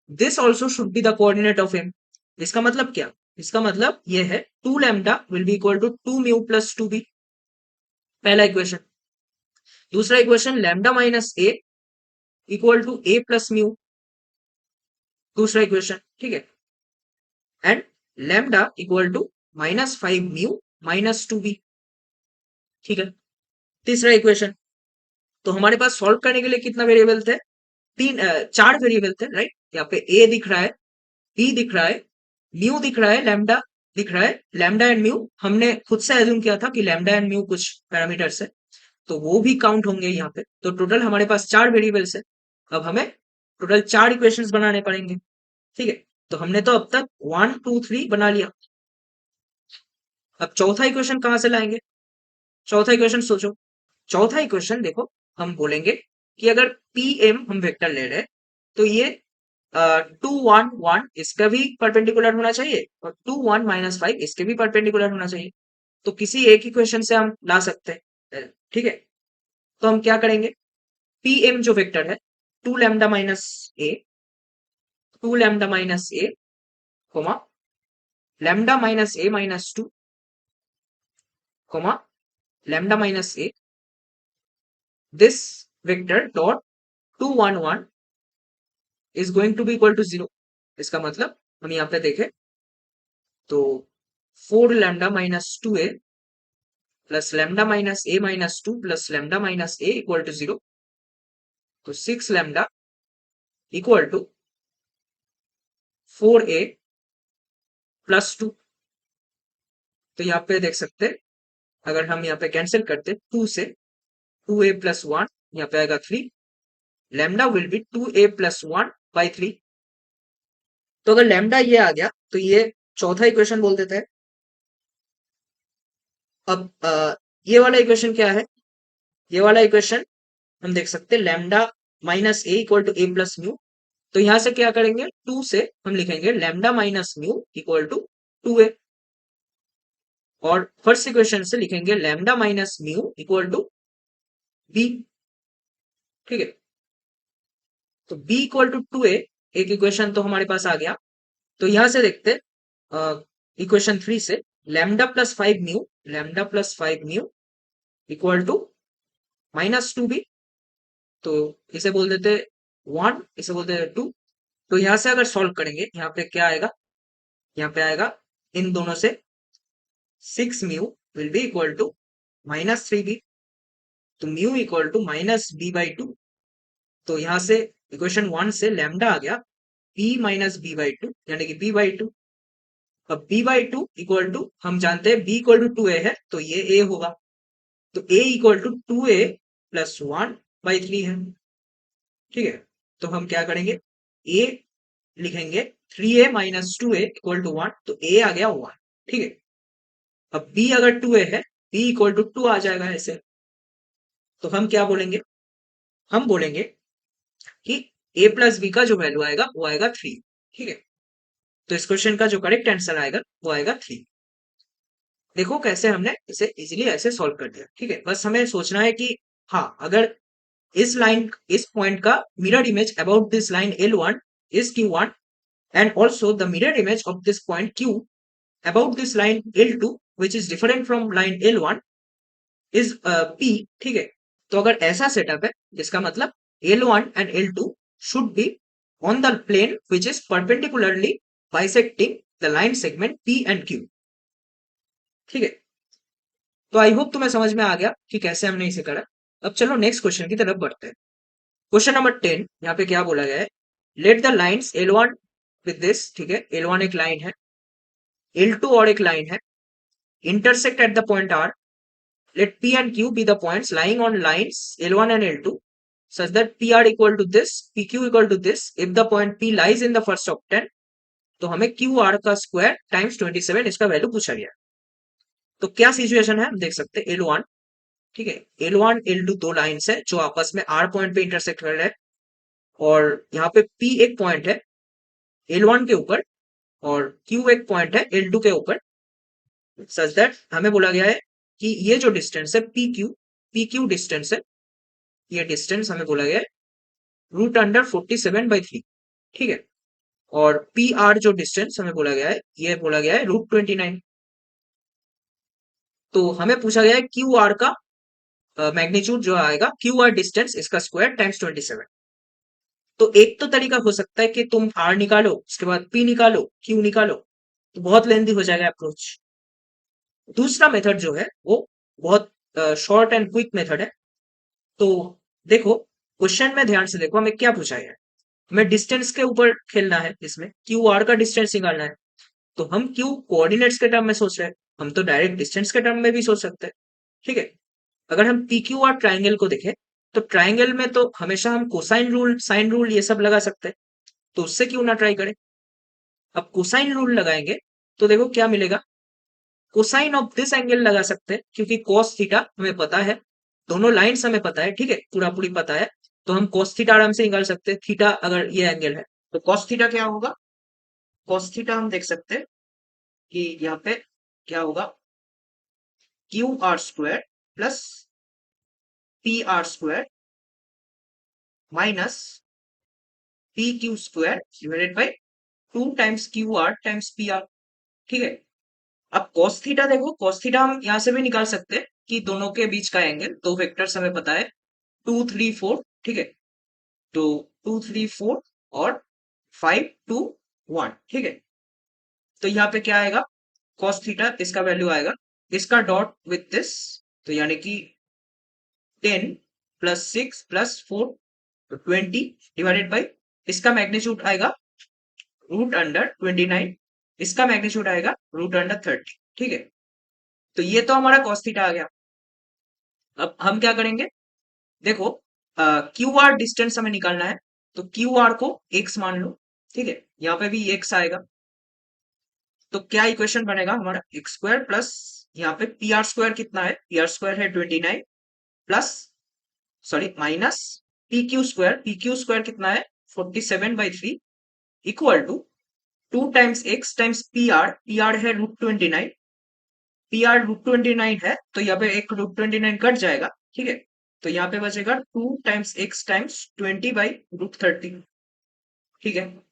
this also should be the coordinate of m। इसका मतलब क्या, इसका मतलब ये है 2 lambda will be equal to 2 mu plus 2b, पहला इक्वेशन। दूसरा equation lambda minus a equal to a plus mu, दूसरा इक्वेशन, ठीक है। And lambda equal to -5 mu minus 2b, ठीक है, तीसरा इक्वेशन। तो हमारे पास सॉल्व करने के लिए कितना वेरिएबल थे, चार वेरिएबल थे, राइट। यहाँ पे a दिख रहा है, b दिख रहा है, म्यू दिख रहा है, लैम्डा दिख रहा है। लैम्डा एंड म्यू हमने खुद से एज्यूम किया था कि लैम्डा एंड म्यू कुछ पैरामीटर्स है, तो वो भी काउंट होंगे यहाँ पे। तो टोटल हमारे पास 4 वेरिएबल्स है। अब हमें टोटल 4 इक्वेशंस बनाने पड़ेंगे। ठीक है, तो हमने तो अब तक 1 2 3 बना लिया। अब चौथा इक्वेशन कहां से लाएंगे? चौथा इक्वेशन सोचो। चौथा इक्वेशन देखो, हम बोलेंगे कि अगर पी एम हम वेक्टर ले रहे हैं, तो ये 2 1 1 इसका भी परपेंडिकुलर होना चाहिए और 2 1 - 5 इसके भी परपेंडिकुलर होना चाहिए। तो किसी एक इक्वेशन से हम ला सकते हैं। ठीक है, तो हम क्या करेंगे? पी एम जो वेक्टर है, 2 λ - a, 2 λ - a, comma λ - a - 2, comma λ - a, this vector dot 2 1 1 is going to be equal to 0। इसका मतलब हम यहाँ पे देखें तो 4 λ - 2a plus λ - a - 2 plus λ - a equal to 0। तो 6 λ इक्वल टू 4a प्लस 2। तो यहाँ पे देख सकते हैं, अगर हम यहाँ पे कैंसिल करते 2 से, 2a प्लस 1 यहाँ पे आएगा 3, lambda will B 2a plus 1 by 3। तो अगर लैम्डा ये आ गया तो ये चौथा इक्वेशन बोल देते हैं। अब ये वाला इक्वेशन क्या है? ये वाला इक्वेशन हम देख सकते हैं lambda minus a equal to a plus mu. तो यहां से क्या करेंगे, 2 से हम लिखेंगे lambda minus mu equal to 2a, और फर्स्ट इक्वेशन से लिखेंगे lambda minus mu equal to b. ठीक है, तो b इक्वल टू 2a एक इक्वेशन तो हमारे पास आ गया। तो यहां से देखते इक्वेशन 3 से lambda plus 5 mu equal to -2b। तो इसे बोल देते 1, इसे बोल देते 2। तो यहां से अगर सॉल्व करेंगे, यहाँ पे क्या आएगा? यहाँ पे आएगा इन दोनों से 6 mu will be equal to -3b। तो म्यू इक्वल टू -b/2। तो यहां से इक्वेशन 1 से लैम्डा आ गया b माइनस b/2 यानी कि b/2। अब b/2 इक्वल टू हम जानते हैं b इक्वल टू 2a है, तो ये a होगा। तो a equal to 2a plus 1/3 है। ठीक है, तो हम क्या करेंगे, a लिखेंगे 3a minus 2a equal to 1। तो a आ गया 1। ठीक है, अब b अगर 2a है, b इक्वल टू 2 आ जाएगा ऐसे। तो हम क्या बोलेंगे? हम बोलेंगे कि a प्लस b का जो वैल्यू आएगा वो आएगा 3। ठीक है, तो इस क्वेश्चन का जो करेक्ट आंसर आएगा वो आएगा 3। देखो कैसे हमने इसे इजीली ऐसे सॉल्व कर दिया। ठीक है, बस हमें सोचना है कि हाँ, अगर इस पॉइंट का mirror image about this line L1 is Q1 and also the mirror image of this point Q about this line L2 which is different from line L1 is P। ठीक है, तो अगर ऐसा सेटअप है, जिसका मतलब L1 and L2 should be on the plane which is perpendicularly bisecting the line segment P and Q। ठीक है, तो आई होप तुम्हें समझ में आ गया कि कैसे हमने इसे करा। अब चलो नेक्स्ट क्वेश्चन की तरफ बढ़ते हैं। क्वेश्चन नंबर 10, यहाँ पे क्या बोला गया है, let the lines L1 with this. ठीक है, L1 एक लाइन है, L2 और एक लाइन है, intersect at the point R। Let P and Q be the points lying on lines L1 and L2 such that PR equal to this, PQ equal to this if the point P lies in the first octant। तो हमें QR का square times 27 इसका value पूछा गया। तो क्या situation है, हम देख सकते हैं L1। ठीक है, L1 L2 दो लाइन्स है जो आपस में R पॉइंट पे इंटरसेक्ट कर रहे हैं, और यहाँ पे P एक पॉइंट है L1 के ऊपर और Q एक पॉइंट है L2 के ऊपर, सच दैट हमें बोला गया है कि ये जो डिस्टेंस है PQ डिस्टेंस है, ये डिस्टेंस हमें बोला गया है √47/3। ठीक है, और पी आर जो डिस्टेंस हमें बोला गया है, ये बोला गया है √29। तो हमें पूछा गया है क्यू आर का मैग्नीट्यूड जो आएगा, क्यू आर डिस्टेंस इसका स्क्वायर टाइम्स 27। तो एक तो तरीका हो सकता है कि तुम आर निकालो, उसके बाद पी निकालो, क्यू निकालो, तो बहुत लेंदी हो जाएगा अप्रोच। दूसरा मेथड जो है वो बहुत शॉर्ट एंड क्विक मेथड है। तो देखो, क्वेश्चन में ध्यान से देखो, हमें क्या पूछा है, हमें डिस्टेंस के ऊपर खेलना है, इसमें क्यू आर का डिस्टेंस निकालना है। तो हम क्यू कोऑर्डिनेट्स के टर्म में सोच रहे हैं, हम तो डायरेक्ट डिस्टेंस के टर्म में भी सोच सकते हैं। ठीक है, अगर हम पी क्यू आर ट्राइंगल को देखें, तो ट्राइंगल में तो हमेशा हम कोसाइन रूल, साइन रूल ये सब लगा सकते हैं, तो उससे क्यों ना ट्राई करें। अब कोसाइन रूल लगाएंगे तो देखो क्या मिलेगा, कोसाइन ऑफ दिस एंगल लगा सकते हैं क्योंकि cos थीटा हमें पता है, दोनों लाइंस हमें पता है, ठीक है, पूरा पूरी पता है, तो हम cos थीटा आराम से निकाल सकते हैं। थीटा अगर ये एंगल है तो cos थीटा क्या होगा, cos थीटा हम देख सकते हैं कि यहाँ पे क्या होगा, Q R square plus P R square minus P Q square divided by 2 times Q R times P are, ठीक है। अब cos थीटा देखो, cos थीटा हम यहाँ से भी निकाल सकते हैं कि दोनों के बीच का एंगल, दो वेक्टर्स हमें पता है 2 3 4, ठीक है, तो 2 3 4 और 5 2 1, ठीक है। तो यहाँ पे क्या आएगा, cos थीटा इसका वैल्यू आएगा, इसका डॉट विथ दिस, तो यानी कि 10 प्लस 6 प्लस 4 तो 20 डिवाइडेड बाई, इसका मैग्नीट्यूड आएगा रूट अंडर 29, इसका मैग्नीट्यूड आएगा रूट अंडर 30, ठीक है। तो ये तो हमारा cos थीटा आ गया। अब हम क्या करेंगे, देखो क्यू आर डिस्टेंस हमें निकालना है, तो क्यू आर को x मान लो, ठीक है, यहाँ पे भी x आएगा, तो क्या इक्वेशन बनेगा हमारा, एक्स स्क्वायर प्लस यहाँ पे पी आर स्क्वायर कितना है, पी आर स्क्वायर है 29 plus sorry minus P Q square कितना है 47/3 equal to 2 times x times P R है √29, पी आर √29 है तो यहाँ पे एक √29 कट जाएगा, ठीक है, तो यहाँ पे बचेगा 2 टाइम्स एक्स टाइम्स 20/√30, ठीक है।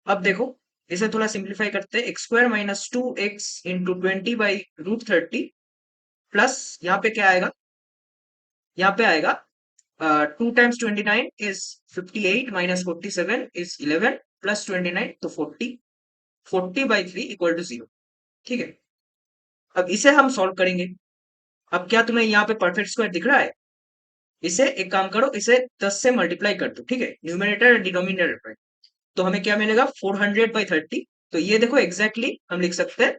अब देखो इसे थोड़ा सिंप्लीफाई करते हैं, x square minus 2x into 20/√30 plus यहाँ पे क्या आएगा, यहाँ पे आएगा 2 times 29 is 58 minus 47 is 11 plus 29 तो 40/3 इक्वल टू 0, ठीक है। अब इसे हम सॉल्व करेंगे। अब क्या तुम्हें यहाँ पे परफेक्ट स्क्वायर दिख रहा है, इसे एक काम करो, इसे 10 से मल्टीप्लाई कर दो, ठीक है, न्यूमरेटर और डिनोमिनेटर पे, तो हमें क्या मिलेगा 400/30, तो ये देखो एग्जैक्टली हम लिख सकते हैं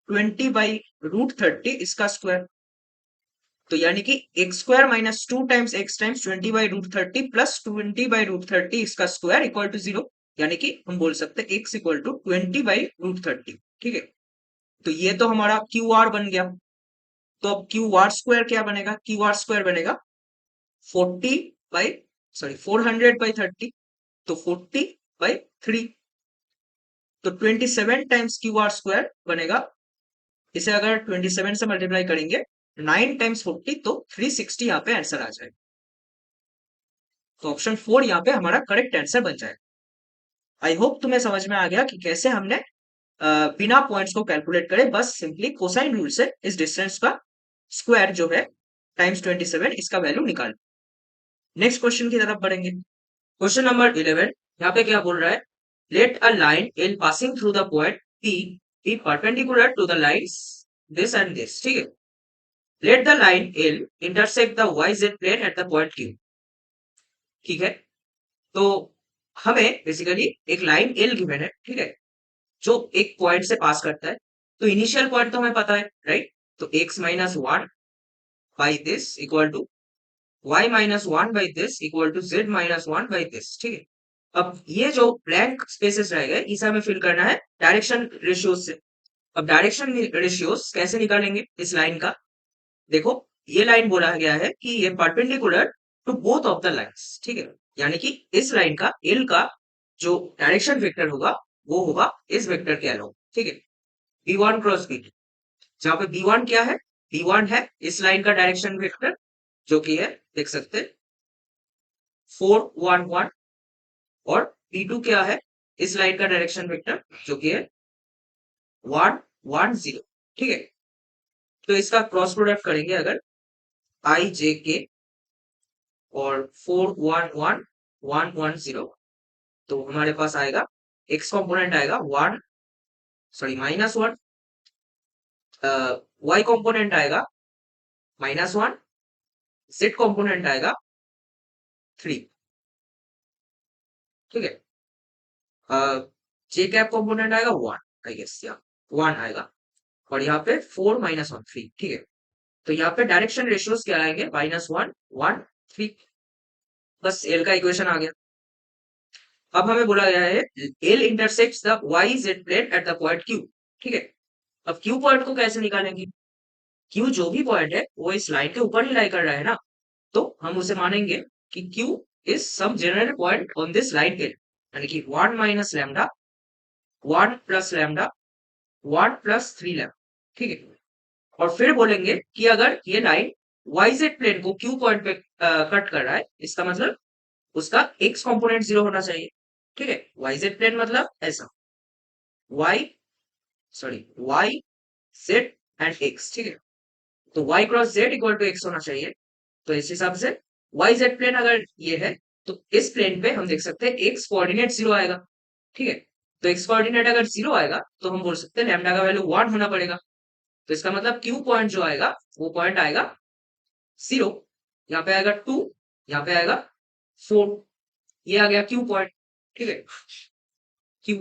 20/√30 इसका स्क्वायर, तो यानी कि x square minus 2 times x times 20/√30 plus 20/√30 इसका स्क्वायर इक्वल टू 0, यानी कि हम बोल सकते हैं एक्स इक्वल टू 20/√30, ठीक है। तो ये तो हमारा क्यू आर बन गया, तो अब क्यू आर स्क्वायर क्या बनेगा, क्यू आर स्क्वायर बनेगा 400/30, तो 40/3, तो 27 टाइम्स क्यू आर स्क्वायर बनेगा, इसे अगर 27 से मल्टीप्लाई करेंगे 9 टाइम्स 40 तो 360 यहाँ पे आंसर आ जाएगा, तो ऑप्शन 4 यहाँ पे हमारा करेक्ट आंसर बन जाएगा। आई होप तुम्हें समझ में आ गया कि कैसे हमने बिना पॉइंट्स को कैलकुलेट करे बस सिंपली कोसाइन रूल से इस डिस्टेंस का स्क्वायर जो है टाइम्स 27 इसका वैल्यू निकाल। नेक्स्ट क्वेश्चन की तरफ बढ़ेंगे। क्वेश्चन नंबर 11, यहाँ पे क्या बोल रहा है, let a line L passing through the point P be perpendicular to the lines this and this, ठीक है। Let the line L intersect the y z plane at the point Q, ठीक है। तो हमें बेसिकली एक line L given है, ठीक है, जो एक पॉइंट से पास करता है, तो इनिशियल पॉइंट तो हमें पता है, राइट, तो x minus 1 by this equal to y minus 1 by this equal to z minus 1 by this, ठीक है। अब ये जो ब्लैंक स्पेसेस रहेगा इसे हमें फिल करना है डायरेक्शन रेशियोज से। अब डायरेक्शन रेशियोज कैसे निकालेंगे इस लाइन का, देखो ये लाइन बोला गया है कि ये perpendicular to both of the lines, ठीक है, यानी कि इस लाइन का एल का जो डायरेक्शन वेक्टर होगा वो होगा इस वेक्टर के अलोंग, ठीक है, b1 क्रॉस b2, जहां पे b1 क्या है, b1 है इस लाइन का डायरेक्शन वेक्टर जो कि है देख सकते हैं 4 1 1, और b2 क्या है इस लाइन का डायरेक्शन वेक्टर जो कि है 1 1 0, ठीक है। तो इसका क्रॉस प्रोडक्ट करेंगे अगर आई जे के और 4 1 1 1 1 0, तो हमारे पास आएगा x कंपोनेंट आएगा 1 सॉरी -1, y कंपोनेंट आएगा -1, z कंपोनेंट आएगा 3, ठीक है, j कैप कंपोनेंट आएगा 1, आई गेस या 1 आएगा, और यहाँ पे 4 -1 3, ठीक है। तो यहाँ पे डायरेक्शन रेशियोज क्या आएंगे -1 1 3, बस एल का इक्वेशन आ गया। अब हमें बोला गया है L intersects the y z plane at the point Q. ठीक है, अब क्यू पॉइंट को कैसे निकालेंगे? क्यू जो भी पॉइंट है वो इस लाइन के ऊपर ही लाई कर रहा है ना, तो हम उसे मानेंगे कि Q is some general point on this line L, यानी कि 1 minus lambda 1 plus lambda 1 plus 3 lambda. ठीक है, और फिर बोलेंगे कि अगर ये लाइन वाईजेड प्लेन को क्यू पॉइंट पे कट कर रहा है, इसका मतलब उसका एक्स कंपोनेंट जीरो होना चाहिए। ठीक है, वाईजेड प्लेन मतलब ऐसा y, sorry y z and x. ठीक है, तो y cross z equal to x होना चाहिए। तो इस हिसाब से वाई जेड प्लेन अगर ये है, तो इस प्लेन पे हम देख सकते हैं एक्स कोऑर्डिनेट जीरो आएगा। ठीक है, तो एक्स कोऑर्डिनेट अगर जीरो आएगा तो हम बोल सकते हैं लैम्डा का वैल्यू 1 होना पड़ेगा। तो इसका मतलब क्यू पॉइंट जो आएगा वो पॉइंट आएगा 0, यहाँ पे आएगा 2, यहाँ पे आएगा 4, ये आ गया क्यू पॉइंट। ठीक है, क्यू।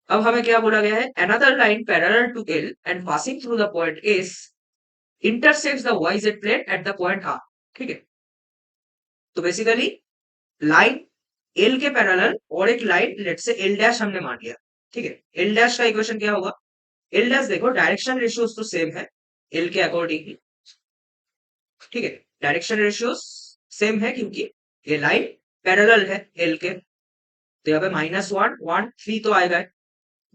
अब हमें क्या बोला गया है? Another line parallel to L and passing through the point S intersects the y z plane at the point R. ठीक है, तो बेसिकली लाइन एल के पैरेलल और एक line let say L dash हमने मान लिया। ठीक है, एल डैश का इक्वेशन क्या होगा? एल डैश देखो डायरेक्शन रेशियोज तो सेम है एल के अकॉर्डिंग ही। ठीक है, डायरेक्शन रेशियोज सेम है क्योंकि ये लाइन पैरेलल है एल के। तो यहाँ पे -1 1 3 तो आएगा,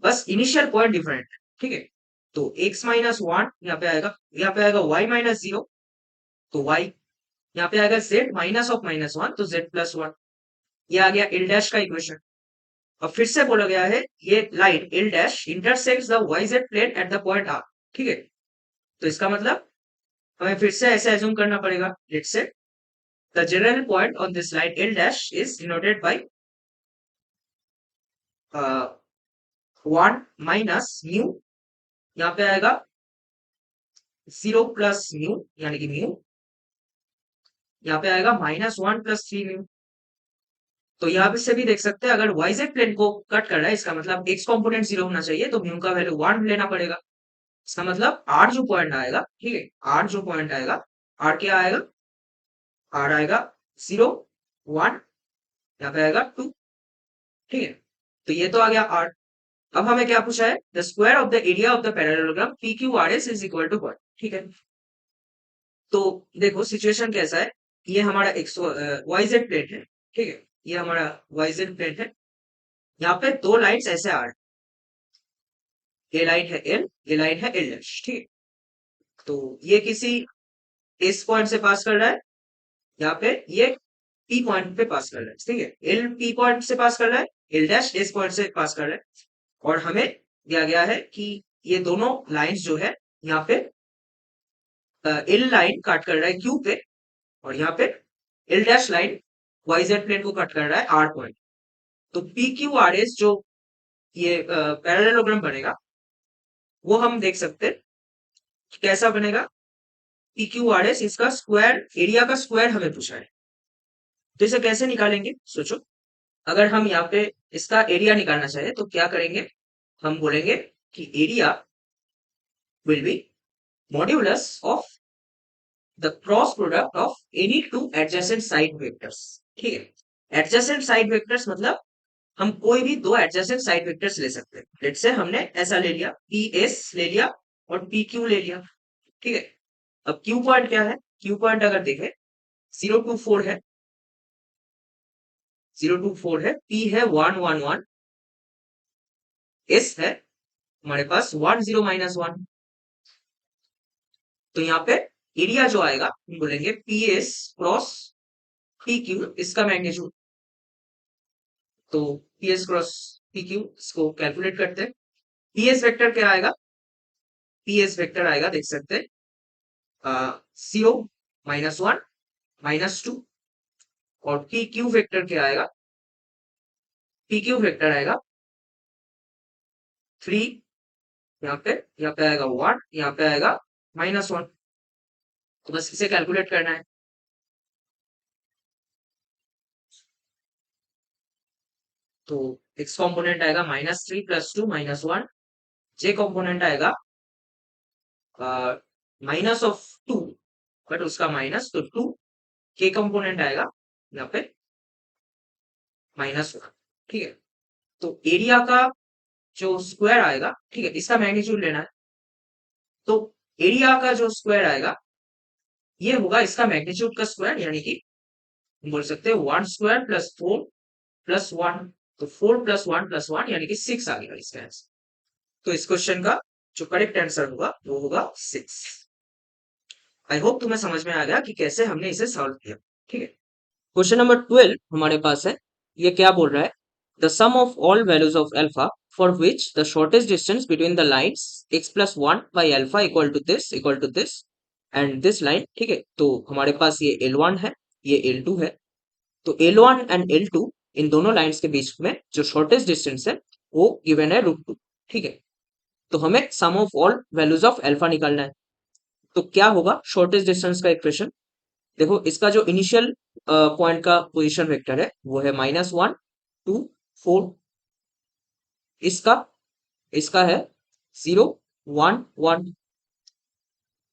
बस इनिशियल पॉइंट डिफरेंट है। ठीक है, तो x माइनस वन यहाँ पे आएगा, यहाँ पे आएगा y माइनस जीरो, तो y, यहाँ पे आएगा z माइनस ऑफ -1, तो z प्लस वन। ये आ गया एल डैश का इक्वेशन। अब फिर से बोला गया है ये line L dash intersects the y z plane at the point R. ठीक है, तो इसका मतलब हमें फिर से ऐसे एज्यूम करना पड़ेगा, let's say the general point on this line L dash is denoted by 1 minus mu, यहाँ पे आएगा 0 प्लस म्यू यानी कि म्यू, यहाँ पे आएगा -1 प्लस 3 म्यू। तो यहाँ पे से भी देख सकते हैं अगर वाईजेड प्लेन को कट कर रहा है, इसका मतलब एक्स कंपोनेंट 0 होना चाहिए, तो म्यू का वैल्यू 1 लेना पड़ेगा। इसका मतलब आर जो पॉइंट आएगा, ठीक है, आर जो पॉइंट आएगा, आर क्या आएगा? आर आएगा 0 1, यहाँ पे आएगा 2। ठीक है, तो ये तो आ गया आर। अब हमें क्या पूछा है? The square of the area of the parallelogram P Q R S is equal to what. ठीक है, तो देखो सिचुएशन कैसा है, ये हमारा एक्स वाई जेड प्लेट है। ठीक है, ये हमारा वाई जेड प्लेट है, यहाँ पे दो लाइन्स ऐसे आ रहे हैं, ये लाइन है एल, ये लाइन है एल डैश। ठीक है, तो ये किसी इस पॉइंट से पास कर रहा है, यहाँ पे ये पी पॉइंट पे पास कर रहा है। ठीक है, एल पी पॉइंट से पास कर रहा है, एल डैश इस पॉइंट से पास कर रहा है, और हमें दिया गया है कि ये दोनों लाइंस जो है यहाँ पे एल लाइन काट कर रहा है क्यू पे, और यहाँ पे L dash line y z plane को कट कर रहा है आर पॉइंट। तो पी क्यू आर एस जो ये पैरेललोग्राम बनेगा वो हम देख सकते हैं कि कैसा बनेगा। पी क्यू आर एस इसका स्क्वायर, एरिया का स्क्वायर हमें पूछा है, तो इसे कैसे निकालेंगे? सोचो, अगर हम यहाँ पे इसका एरिया निकालना चाहे तो क्या करेंगे? हम बोलेंगे कि area will be modulus of the cross product of any two adjacent side vectors. ठीक है, एडजेसेंट साइड वेक्टर्स मतलब हम कोई भी दो एडजेसेंट साइड वेक्टर्स ले सकते हैं। लेट्स से हमने ऐसा ले लिया, पी एस ले लिया और पी क्यू ले लिया। ठीक है, अब क्यू पॉइंट क्या है? क्यू पॉइंट अगर देखें 0 2 4 है, 0 2 4 है, पी है 1 1 1, एस है हमारे पास 1 0 - 1। तो यहाँ पे एरिया जो आएगा हम बोलेंगे P S cross P Q, इसका मैग्नीट्यूड। तो P S cross P Q, इसको कैलकुलेट करते हैं। पी एस वेक्टर क्या आएगा? पी एस वेक्टर आएगा, देख सकते हैं 0 - 1 - 2, और पी क्यू वेक्टर क्या आएगा? पी क्यू वेक्टर आएगा 3, यहाँ पे आएगा 1, यहाँ पे आएगा -1। तो बस इसे कैलकुलेट करना है। तो एक्स कंपोनेंट आएगा -3 + 2 -1, जे कंपोनेंट आएगा माइनस ऑफ 2, बट उसका माइनस, तो 2, के कंपोनेंट आएगा यहाँ पे -1। ठीक है। तो एरिया का जो स्क्वायर आएगा, ठीक है, इसका मैग्नीट्यूड लेना है। तो एरिया का जो स्क्वायर आएगा ये होगा इसका मैग्नीट्यूड का स्क्वायर, यानी कि बोल सकते हैं 1 स्क्वायर प्लस 4 प्लस 1। तो 4 प्लस 1 प्लस 1 यानी कि 6 आ गया इसका आंसर। तो इस क्वेश्चन का जो करेक्ट आंसर होगा वो होगा 6। आई होप तुम्हें समझ में आ गया कि कैसे हमने इसे सॉल्व किया। ठीक है। क्वेश्चन नंबर 12 हमारे पास है। ये क्या बोल रहा है? The sum of all values of alpha for which the shortest distance between the lines x plus 1 by alpha equal to this and this line. ठीक है। तो हमारे पास ये L1 है, ये L2 है। तो L1 एंड L2 इन दोनों लाइन्स के बीच में जो शॉर्टेस्ट डिस्टेंस है वो गिवन है √2। ठीक है। तो हमें sum of all values of alpha निकालना है। तो क्या होगा शॉर्टेस्ट डिस्टेंस का इक्वेशन? देखो, इसका जो इनिशियल पॉइंट का पोजीशन वेक्टर है वो है -1 2 4। इसका इसका है 0 1 1।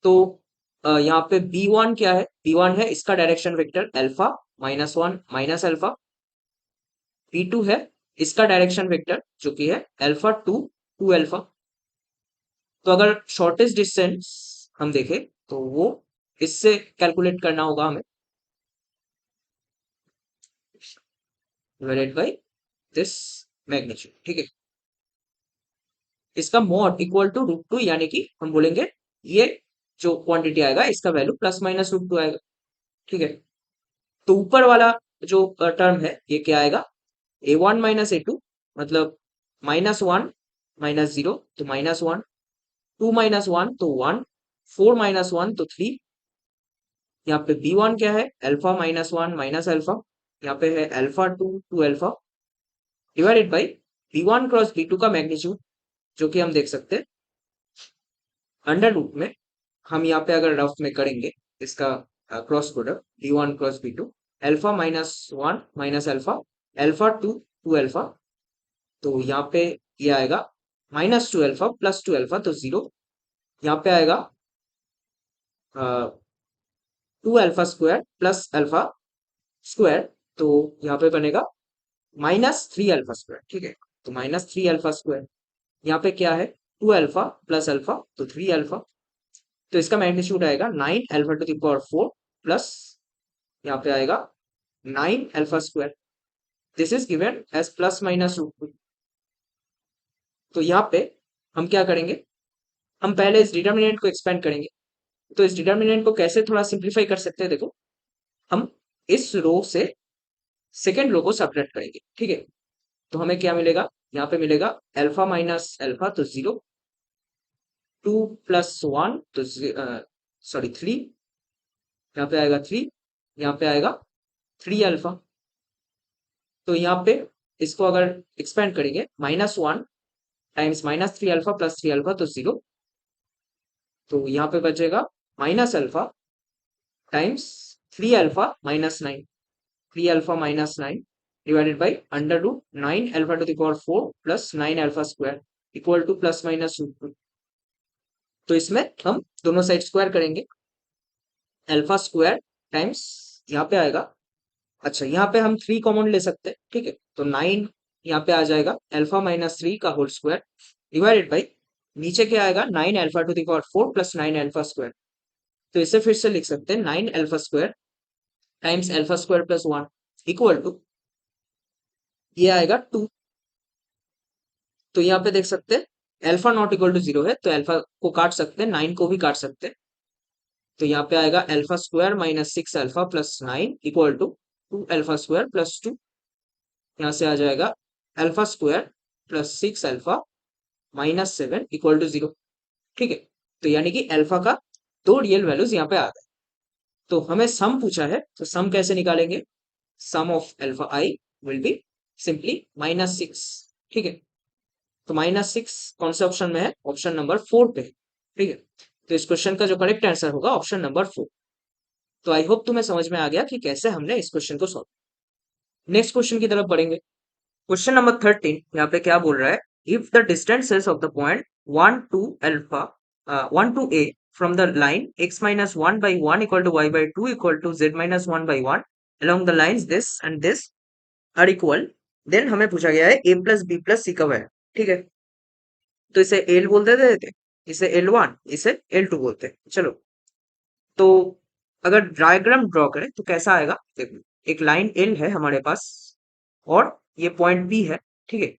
तो यहाँ पे B1 क्या है? B1 है इसका direction vector alpha -1 minus alpha. B2 है इसका डायरेक्शन वेक्टर जो कि है अल्फा 2 अल्फा। तो अगर शॉर्टेस्ट डिस्टेंस हम देखें तो वो इससे कैलकुलेट करना होगा हमें, डिवाइडेड बाय दिस मैग्नीट्यूड। ठीक है। इसका मॉड इक्वल टू √2, यानी कि हम बोलेंगे ये जो क्वांटिटी आएगा इसका वैल्यू प्लस माइनस √2 आएगा। ठीक है। तो ऊपर वाला जो टर्म है ये क्या आएगा? A1 माइनस A2, मतलब -1 माइनस 0 तो -1, 2 माइनस 1 तो 1, 4 माइनस 1 तो 3। यहाँ पे B1 क्या है? Alpha -1 minus alpha. यहाँ पे है alpha 2 alpha, divided by B1 cross B2 का मैग्नीट्यूड जो कि हम देख सकते हैं अंडर रूट में। हम यहाँ पे अगर रफ में करेंगे इसका cross product B1 cross B2, alpha -1 minus alpha, alpha 2 alpha. तो यहाँ पे ये आएगा -2 अल्फा प्लस 2 अल्फा तो 0। यहाँ पे आएगा 2 alpha square plus alpha square. तो यहाँ पे बनेगा -3 अल्फा स्क्वायर। ठीक है। तो -3 अल्फा स्क्वायर। यहाँ पे क्या है? 2 अल्फा प्लस अल्फा तो 3 अल्फा। तो इसका मैग्नीट्यूड आएगा 9 alpha to the power 4 plus यहाँ पे आएगा 9 alpha square. This is given as plus minus √2। तो यहाँ पे हम क्या करेंगे? हम पहले इस डिटर्मिनेंट को एक्सपेंड करेंगे। तो इस डिटर्मिनेंट को कैसे थोड़ा सिंप्लीफाई कर सकते हैं? देखो, हम इस रो से सेकेंड रो को सब्ट्रैक्ट करेंगे। ठीक है। तो हमें क्या मिलेगा? यहाँ पे मिलेगा अल्फा माइनस अल्फा तो 0, 2 प्लस 1 तो सॉरी 3। यहाँ पे आएगा 3, यहाँ पे आएगा 3 अल्फा। तो यहाँ पे इसको अगर एक्सपेंड करेंगे -1 टाइम्स -3 अल्फा प्लस 3 अल्फा तो 0। तो यहाँ पे बचेगा minus alpha times 3 alpha -9, 3 alpha -9 divided by under root 9 alpha to the power 4 plus 9 alpha square equal to plus minus √2। तो इसमें हम दोनों साइड स्क्वायर करेंगे। अल्फा स्क्वायर टाइम्स यहाँ पे आएगा, अच्छा यहाँ पे हम 3 कॉमन ले सकते हैं। ठीक है। तो 9 यहाँ पे आ जाएगा अल्फा -3 का होल स्क्वायर डिवाइडेड बाई नीचे क्या आएगा? 9 alpha to the power 4 plus 9 alpha square. तो इसे फिर से लिख सकते हैं 9 alpha square times alpha square plus 1 equal to ये आएगा 2। तो यहाँ पे देख सकते हैं अल्फा नॉट इक्वल टू 0 है, तो अल्फा को काट सकते हैं, 9 को भी काट सकते हैं। तो यहाँ पे आएगा alpha square -6 alpha plus 9 equal to 2 alpha square plus 2। यहाँ से आ जाएगा alpha square plus 6 alpha -7 equal to 0। ठीक है। तो यानी कि अल्फा का दो रियल वैल्यूज यहाँ पे आ गए। तो हमें सम पूछा है, तो सम कैसे निकालेंगे? Sum of alpha i will be simply -6। ठीक है। तो -6 कौन से ऑप्शन में है? ऑप्शन नंबर 4 पे है। ठीक है। तो इस क्वेश्चन का जो करेक्ट आंसर होगा ऑप्शन नंबर 4। तो आई होप तुम्हें समझ में आ गया कि कैसे हमने इस क्वेश्चन को सॉल्व। नेक्स्ट क्वेश्चन की तरफ बढ़ेंगे। क्वेश्चन नंबर 13 यहाँ पे क्या बोल रहा है? If the distances of the point 1 to alpha 1 to a from the line x minus 1 by 1 equal to y by 2 equal to z minus 1 by 1 along the lines this and this are equal, then हमें पूछा गया है a plus b plus c कब है, ठीक है। तो इसे एल बोल देते थे, इसे L1, इसे L2 बोलते हैं। चलो, तो अगर डायग्राम ड्रॉ करें तो कैसा आएगा, देखो एक लाइन एल है हमारे पास और ये पॉइंट बी है, ठीक है।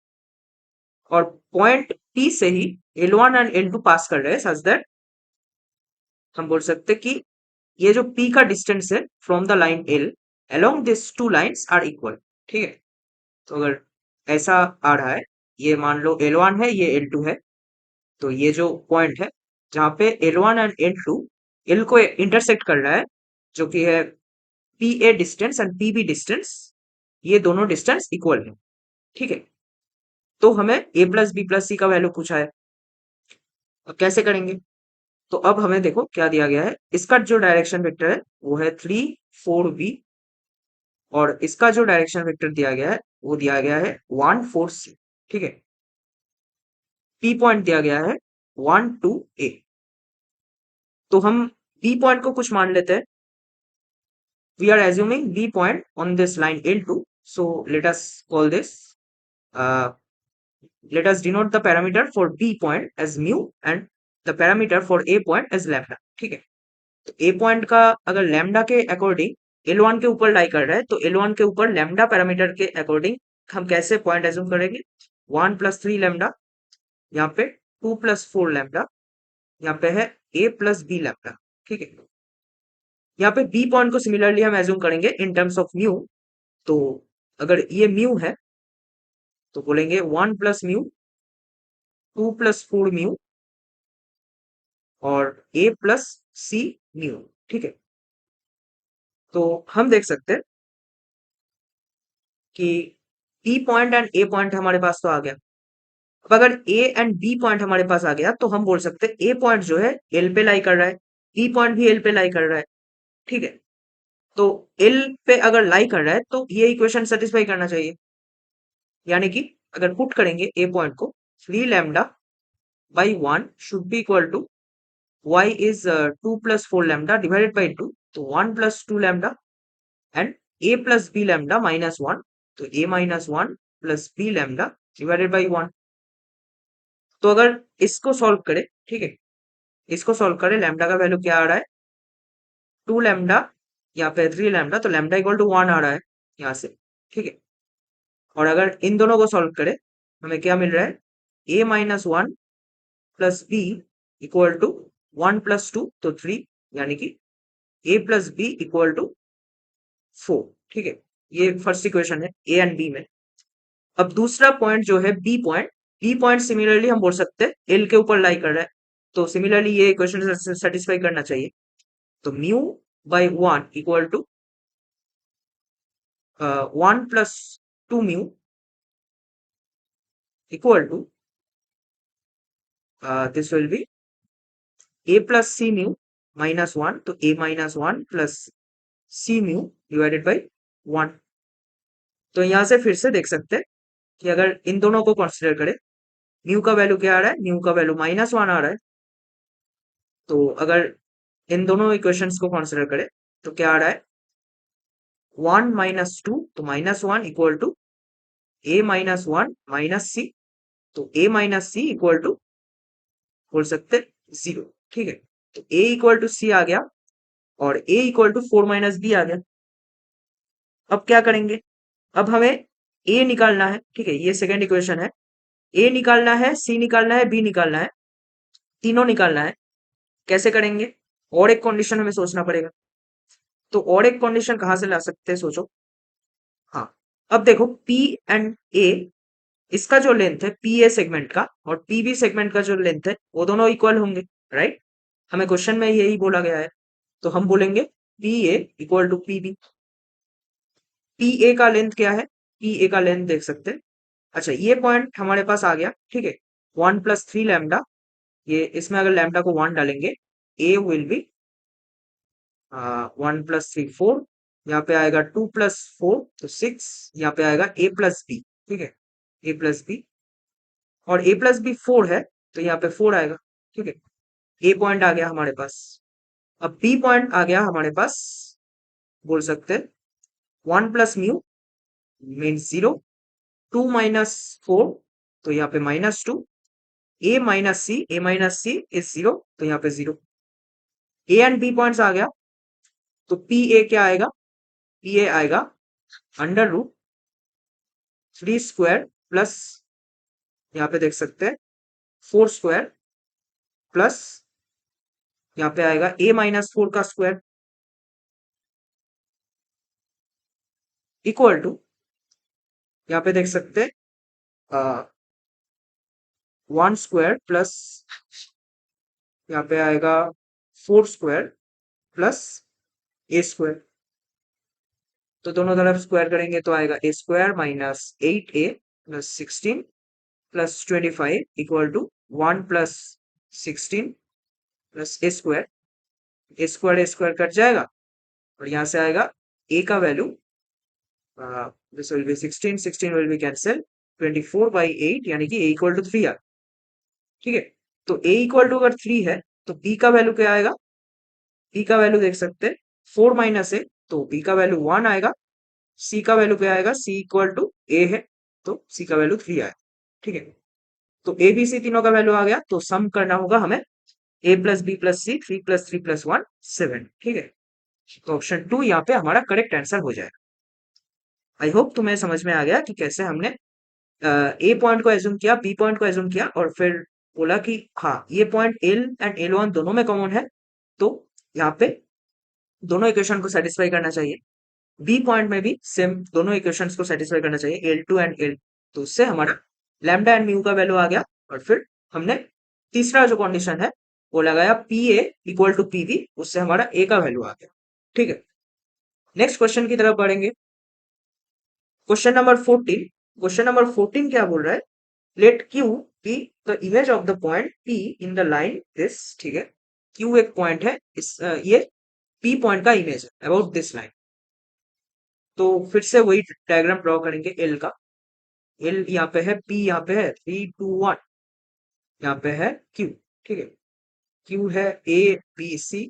और पॉइंट पी से ही L1 एंड L2 पास कर रहे हैं, सच दैट हम बोल सकते हैं कि ये जो P का डिस्टेंस है from the line L along this two lines are equal, ठीक है। तो अगर ऐसा आ रहा है, ये मान लो L1 है, ये L2 है, तो ये जो पॉइंट है जहाँ पे L1 एंड L2 L को इंटरसेक्ट कर रहा है, जो कि है PA distance and PB distance, ये दोनों डिस्टेंस इक्वल है, ठीक है। तो हमें a प्लस बी प्लस सी का वैल्यू पूछा है, अब कैसे करेंगे। तो अब हमें देखो क्या दिया गया है, इसका जो डायरेक्शन वेक्टर है वो है 3 4 b, और इसका जो डायरेक्शन वेक्टर दिया गया है वो दिया गया है 1 4 c, ठीक है। P पॉइंट दिया गया है 1 2 a। तो हम B पॉइंट को कुछ मान लेते हैं, we are assuming B point on this line L2, so let us call this, uh, let us denote the parameter for B point as mu and the parameter for A point as lambda, ठीक है। तो A point का अगर lambda के according L1 के ऊपर लाई कर रहा है, तो L1 के ऊपर लैम्डा पैरामीटर के अकॉर्डिंग हम कैसे पॉइंट एज्यूम करेंगे, 1 + 3 लैम्डा, यहाँ पे 2 + 4 लैम्डा, यहाँ पे है A + B लैम्डा, ठीक है। यहाँ पे B पॉइंट को सिमिलरली हम एज्यूम करेंगे इन टर्म्स ऑफ म्यू। तो अगर ये म्यू है तो बोलेंगे 1 + μ, 2 + 4 μ और A + C μ, ठीक है। तो हम देख सकते हैं कि P point and A point हमारे पास तो आ गया। अब अगर A एंड B पॉइंट हमारे पास आ गया तो हम बोल सकते हैं A पॉइंट जो है L पे लाई कर रहा है, B पॉइंट भी L पे लाई कर रहा है, ठीक है। तो L पे अगर लाई कर रहा है तो ये इक्वेशन सेटिस्फाई करना चाहिए, यानी कि अगर पुट करेंगे A पॉइंट को, 3 λ/1 should be equal to y is 2 + 4 lambda divided by 2, तो 1 + 2 lambda and a plus b lambda -1, तो a -1 plus b lambda divided by 1। तो अगर इसको सॉल्व करें, ठीक है, इसको सॉल्व करें, लैम्डा का वैल्यू क्या आ रहा है, 2 लैम्डा या फिर 3 लैम्डा, तो लैम्डा इक्वल टू 1 आ रहा है यहाँ से, ठीक है। और अगर इन दोनों को सॉल्व करें हमें क्या मिल रहा है, a -1 plus b equal to 1 + 2, तो 3, यानी कि a plus b equal to 4, ठीक है। ये फर्स्ट इक्वेशन है ए एंड बी में। अब दूसरा पॉइंट जो है बी पॉइंट सिमिलरली हम बोल सकते हैं एल के ऊपर लाई कर रहा है, तो सिमिलरली ये इक्वेशन सेटिस्फाई करना चाहिए। तो μ/1 equal to 1 + 2 μ equal to this will be a + c μ -1, तो a -1 + c μ डिवाइडेड बाई 1। तो यहां से फिर से देख सकते हैं कि अगर इन दोनों को कंसिडर करें, म्यू का वैल्यू क्या आ रहा है, म्यू का वैल्यू -1 आ रहा है। तो अगर इन दोनों इक्वेशंस को कंसिडर करें तो क्या आ रहा है, 1 - 2, तो -1 इक्वल टू a -1 - c, तो a - c इक्वल टू बोल सकते 0, ठीक है। तो a इक्वल टू c आ गया और a इक्वल टू 4 - b आ गया। अब क्या करेंगे, अब हमें a निकालना है, ठीक है, ये सेकेंड इक्वेशन है। a निकालना है, c निकालना है, b निकालना है, तीनों निकालना है। कैसे करेंगे, और एक कंडीशन हमें सोचना पड़ेगा। तो और एक कंडीशन कहां से ला सकते हैं, सोचो। हाँ, अब देखो P एंड A, इसका जो लेंथ है पी ए सेगमेंट का और पीबी सेगमेंट का जो लेंथ है वो दोनों इक्वल होंगे, राइट। हमें क्वेश्चन में यही बोला गया है, तो हम बोलेंगे P A equal to P B. P A का लेंथ क्या है, पी ए का लेंथ देख सकते हैं। अच्छा, ये पॉइंट हमारे पास आ गया, ठीक है। 1 + 3 लैम्डा, ये इसमें अगर लैम्डा को 1 डालेंगे, ए विल बी 1 + 3 4, यहाँ पे आएगा 2 + 4, तो 6, यहाँ पे आएगा a + b, ठीक है, a + b, और a + b 4 है, तो यहाँ पे 4 आएगा, ठीक है। a पॉइंट आ गया हमारे पास। अब b पॉइंट आ गया हमारे पास, बोल सकते हैं 1 + μ मीन्स 0, 2 - 4, तो यहाँ पे -2, a माइनस सी इज 0, तो यहाँ पे 0। ए एंड बी पॉइंट्स आ गया, तो पी ए क्या आएगा, पी ए आएगा √3² प्लस, यहाँ पे देख सकते हैं 4² प्लस, यहाँ पे आएगा a - 4 का स्क्वायर इक्वल टू, यहाँ पे देख सकते हैं 1² प्लस, यहाँ पे आएगा 4² प्लस a²। तो दोनों तरफ स्क्वायर करेंगे तो आएगा a² minus 8a plus 16 plus 25 equal to 1 plus 16 plus a² cut जाएगा, और यहाँ से आएगा a का value, this will be 16, 16 will be cancel, 24/8 यानी कि a इक्वल टू 3 आ, ठीक है। तो a इक्वल टू अगर 3 है तो b का वैल्यू क्या आएगा, b का वैल्यू देख सकते हैं 4 - a, तो b का वैल्यू 1 आएगा। c का वैल्यू क्या आएगा, c इक्वल टू a है, तो c का वैल्यू 3 आएगा, ठीक है। तो a b c तीनों का वैल्यू आ गया, तो सम करना होगा हमें a plus b plus c, 3 + 3 + 1 7, ठीक है। तो ऑप्शन 2 यहाँ पे हमारा करेक्ट आंसर हो जाएगा। आई होप तुम्हें समझ में आ गया कि कैसे हमने ए पॉइंट को एज्यूम किया, बी पॉइंट को एज्यूम किया, और फिर बोला कि हाँ ये पॉइंट एल एंड L1 दोनों में कॉमन है, तो यहाँ पे दोनों इक्वेशन को सेटिस्फाई करना चाहिए। बी पॉइंट में भी सेम दोनों इक्वेशंस को सेटिस्फाई करना चाहिए, L2 एंड L, तो उससे हमारा लैम्डा एंड म्यू का वैल्यू आ गया, और फिर हमने तीसरा जो कंडीशन है वो लगाया P A equal to P B, उससे हमारा ए का वैल्यू आ गया, ठीक है। नेक्स्ट क्वेश्चन की तरफ बढ़ेंगे। क्वेश्चन नंबर 14 क्या बोल रहा है, let Q be the image of the point P in the line this, ठीक है। Q एक पॉइंट है, ये P पॉइंट का इमेज है अबाउट दिस लाइन। तो फिर से वही डायग्राम ड्रॉ करेंगे L का। L यहाँ पे है, P यहाँ पे है, 3 2 1, यहाँ पे है Q, ठीक है। Q है A B C,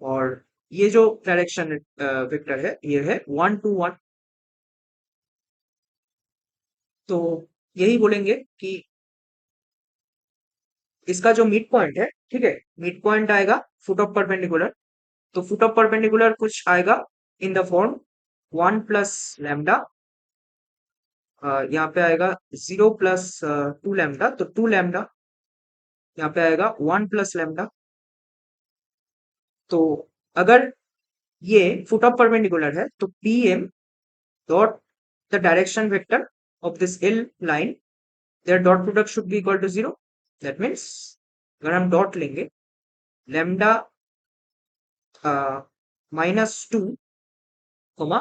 और ये जो डायरेक्शन वेक्टर है ये है 1 2 1। तो यही बोलेंगे कि इसका जो मिड पॉइंट है, ठीक है, मिड पॉइंट आएगा फुट ऑफ परपेंडिकुलर, तो फुट ऑफ परपेंडिकुलर कुछ आएगा in the form 1 plus lambda, यहाँ पे आएगा 0 प्लस 2 लैम्डा, तो 2 लैम्डा, यहाँ पे आएगा 1 प्लस लैम्डा। तो अगर ये फुट ऑफ परपेंडिकुलर है तो P M dot the direction vector of this L line, their dot product should be equal to 0। That means अगर हम डॉट लेंगे लैम्डा -2 कोमा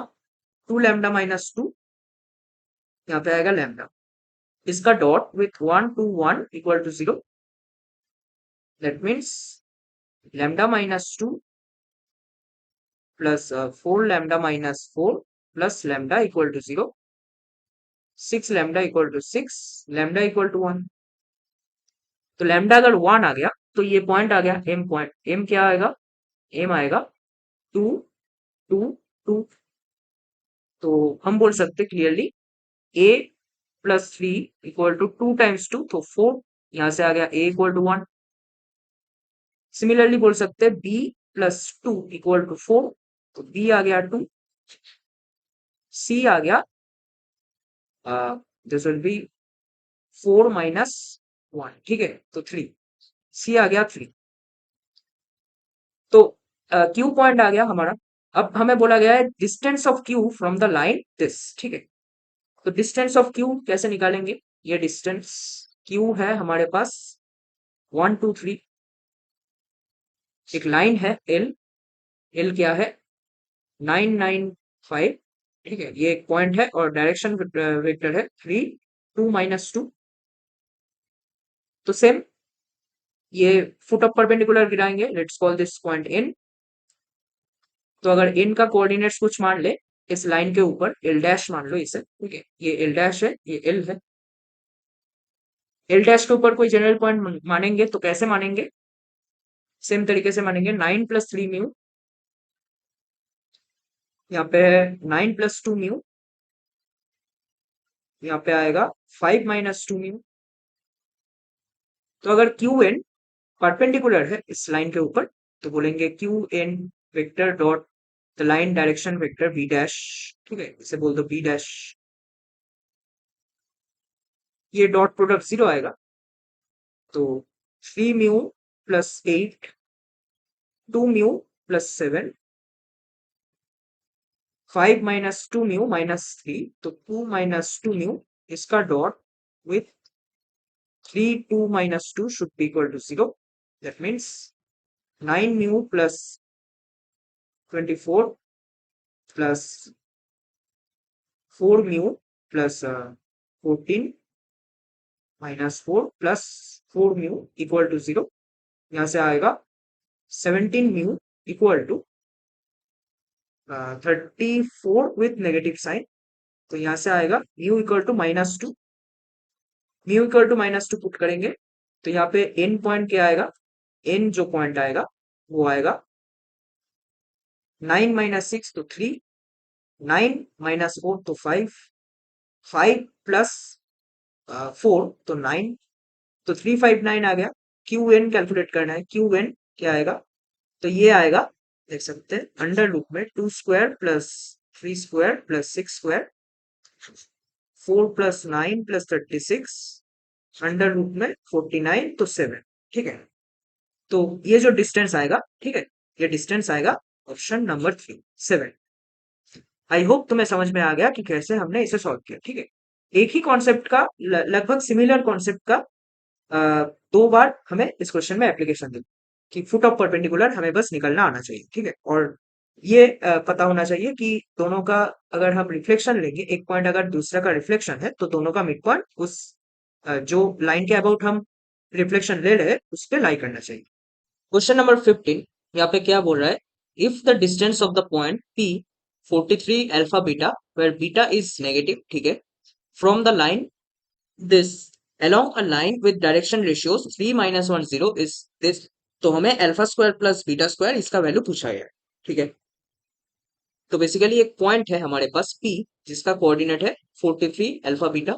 2 लैम्डा -2, यहाँ पे आएगा लैम्डा, इसका dot with 1 2 1 equal to 0। That means lambda -2 plus 4 lambda -4 plus lambda equal to 0, 6 lambda equal to 6, lambda equal to 1। तो lambda अगर 1 आ गया तो ये पॉइंट आ गया एम पॉइंट, एम क्या आएगा, एम आएगा 2 2 2। तो हम बोल सकते clearly a plus 3 equal to 2 times 2, तो 4, यहाँ से आ गया a इक्वल टू 1। सिमिलरली बोल सकते b प्लस 2 इक्वल टू 4, तो b आ गया 2, c आ गया दिस विल बी 4 माइनस 1, ठीक है, तो 3, c आ गया 3। तो q पॉइंट आ गया हमारा। अब हमें बोला गया है distance of q from the line this, ठीक है। तो डिस्टेंस ऑफ q कैसे निकालेंगे, ये डिस्टेंस q है हमारे पास 1 2 3, एक लाइन है l, l क्या है 995, ठीक है, ये एक पॉइंट है, और डायरेक्शन वेक्टर है 3 2 -2। तो सेम ये फुट ऑफ परपेंडिकुलर गिराएंगे, let's call this point n। तो अगर n का कोऑर्डिनेट्स कुछ मान ले इस लाइन के ऊपर, l डैश मान लो इसे, ठीक है, ये l डैश है, ये l है। l डैश के ऊपर कोई जनरल पॉइंट मानेंगे तो कैसे मानेंगे, सेम तरीके से मानेंगे 9 + 3 म्यू, यहाँ पे है 9 + 2 म्यू, यहाँ पे आएगा 5 - 2 म्यू। तो अगर क्यू एन परपेंडिकुलर है इस लाइन के ऊपर तो बोलेंगे Q N vector dot the line direction vector b dash. ठीक है, इसे बोल दो बी डैश। ये डॉट प्रोडक्ट 0 आएगा, तो 3 म्यू + 8, 2 म्यू + 7, 5 - 2 म्यू - 3, तो 2 - 2 म्यू इसका dot with 3 2 - 2 should be equal to 0. That means 9 mu + 24 + 4 mu + 14 -4 + 4 mu equal to 0। यहाँ से आएगा 17 mu equal to 34 with negative sign. तो यहाँ से आएगा mu equal to -2। Mu equal to -2 put करेंगे तो यहाँ पे एन पॉइंट क्या आएगा, एन जो पॉइंट आएगा वो आएगा 9 - 6 तो 3, 9 - 4 तो 5, 5 + 4 तो 9, तो 359 आ गया। क्यू एन कैलकुलेट करना है, क्यू एन क्या आएगा, तो ये आएगा, देख सकते हैं अंडर रूट में 2² + 3² + 6² 4 + 9 + 36 अंडर रूट में 49 तो 7। ठीक है, तो ये जो डिस्टेंस आएगा, ठीक है, ये डिस्टेंस आएगा ऑप्शन नंबर 3 7। आई होप तुम्हें समझ में आ गया कि कैसे हमने इसे सॉल्व किया। ठीक है, एक ही कॉन्सेप्ट का लगभग सिमिलर कॉन्सेप्ट का अ, 2 बार हमें इस क्वेश्चन में एप्लीकेशन दी कि फुट ऑफ परपेंडिकुलर हमें बस निकलना आना चाहिए। ठीक है, और ये पता होना चाहिए कि दोनों का अगर हम रिफ्लेक्शन लेंगे, एक पॉइंट अगर दूसरा का रिफ्लेक्शन है तो दोनों का मिड पॉइंट उस जो लाइन के अबाउट हम रिफ्लेक्शन ले रहे हैं उस पे लाई करना चाहिए। क्वेश्चन नंबर 15 यहाँ पे क्या बोल रहा है, if the distance of the point P 43 alpha beta where beta is negative, ठीक है, from the line this along a line with direction ratios 3 - 1 0 is this। तो हमें alpha square plus beta square इसका वैल्यू पूछा गया है। ठीक है, तो बेसिकली एक पॉइंट है हमारे पास P जिसका कोऑर्डिनेट है 43 अल्फा बीटा,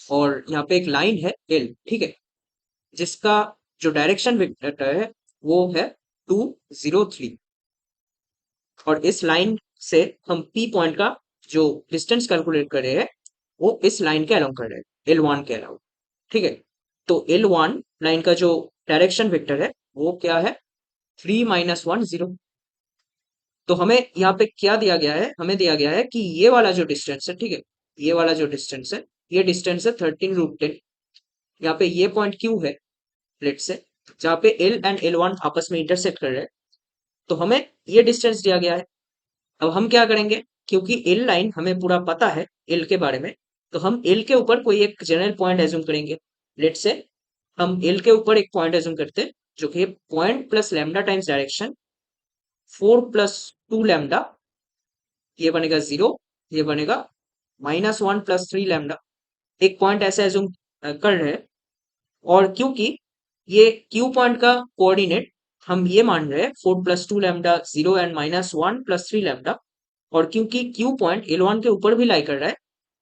और यहाँ पे एक लाइन है L, ठीक है, जिसका जो डायरेक्शन वेक्टर है वो है 2 0 3, और इस लाइन से हम P पॉइंट का जो डिस्टेंस कैलकुलेट कर रहे हैं वो इस लाइन के अलोंग कर रहे हैं, L1 के अलावा। ठीक है, तो L1 लाइन का जो डायरेक्शन वेक्टर है वो क्या है, 3 - 1 0। तो हमें यहाँ पे क्या दिया गया है, हमें दिया गया है कि ये वाला जो डिस्टेंस है, ठीक है, ये वाला जो डिस्टेंस है, ये डिस्टेंस है 13√10। यहाँ पे ये पॉइंट क्यू है लेट से, जहाँ पे L एंड L1 आपस में इंटरसेक्ट कर रहे हैं, तो हमें ये डिस्टेंस दिया गया है। अब हम क्या करेंगे, क्योंकि एल लाइन हमें पूरा पता है एल के बारे में, तो हम एल के ऊपर कोई एक जनरल पॉइंट एज्यूम करेंगे। लेट से हम एल के ऊपर एक पॉइंट एज्यूम करते हैं जो कि point plus lambda times direction 4 + 2 lambda, ये बनेगा 0, ये बनेगा -1 + 3 लैम्डा। एक पॉइंट ऐसे एज्यूम कर रहे हैं, और क्योंकि ये क्यू पॉइंट का कोऑर्डिनेट हम ये मान रहे हैं 4 + 2 लैम्डा 0 एंड -1 + 3 लैम्डा, और क्योंकि क्यू पॉइंट L1 के ऊपर भी लाई कर रहा है,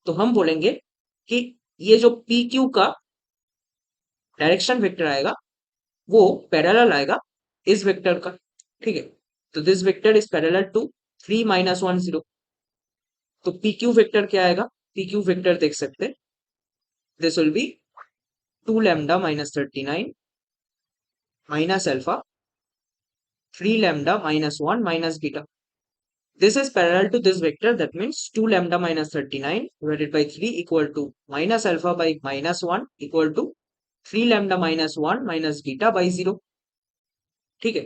तो हम बोलेंगे कि ये जो पी क्यू का डायरेक्शन वेक्टर आएगा वो पैरेलल आएगा इस वेक्टर का। ठीक है, तो this vector is parallel to 3 - 1 0। तो पी क्यू वेक्टर क्या आएगा, पी क्यू वेक्टर देख सकते हैं, this will B 2 lambda -39 minus alpha 3 lambda -1 minus beta. This is parallel to this vector, that means 2 lambda -39 divided by 3 equal to minus alpha by -1 equal to 3 lambda -1 minus beta by 0। ठीक है,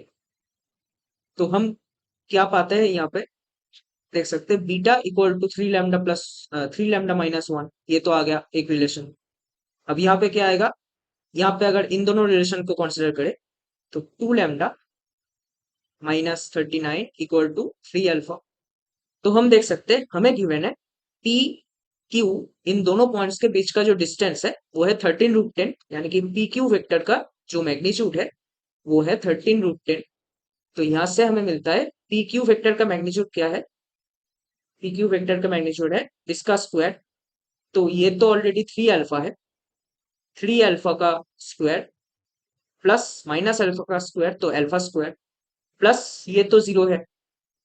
तो हम क्या पाते हैं यहाँ पे, देख सकते हैं beta equal to 3 lambda plus 3 lambda -1, ये तो आ गया एक रिलेशन। अब यहाँ पे क्या आएगा, यहाँ पे अगर इन दोनों रिलेशन को कंसिडर करें तो 2 लैम्डा -39 इक्वल टू 3 अल्फा। तो हम देख सकते हैं हमें गिवन है पी क्यू, इन दोनों पॉइंट्स के बीच का जो डिस्टेंस है वो है 13√10, यानी कि पी क्यू वेक्टर का जो मैग्नीट्यूड है वो है 13√10। तो यहां से हमें मिलता है पी क्यू वेक्टर का मैग्नीट्यूड क्या है, पी क्यू वेक्टर का मैग्नीट्यूड है इसका स्क्वायर, तो ये तो ऑलरेडी 3 अल्फा है, 3 अल्फा का स्क्वायर प्लस माइनस अल्फा का स्क्वायर तो अल्फा स्क्वायर, प्लस ये तो 0 है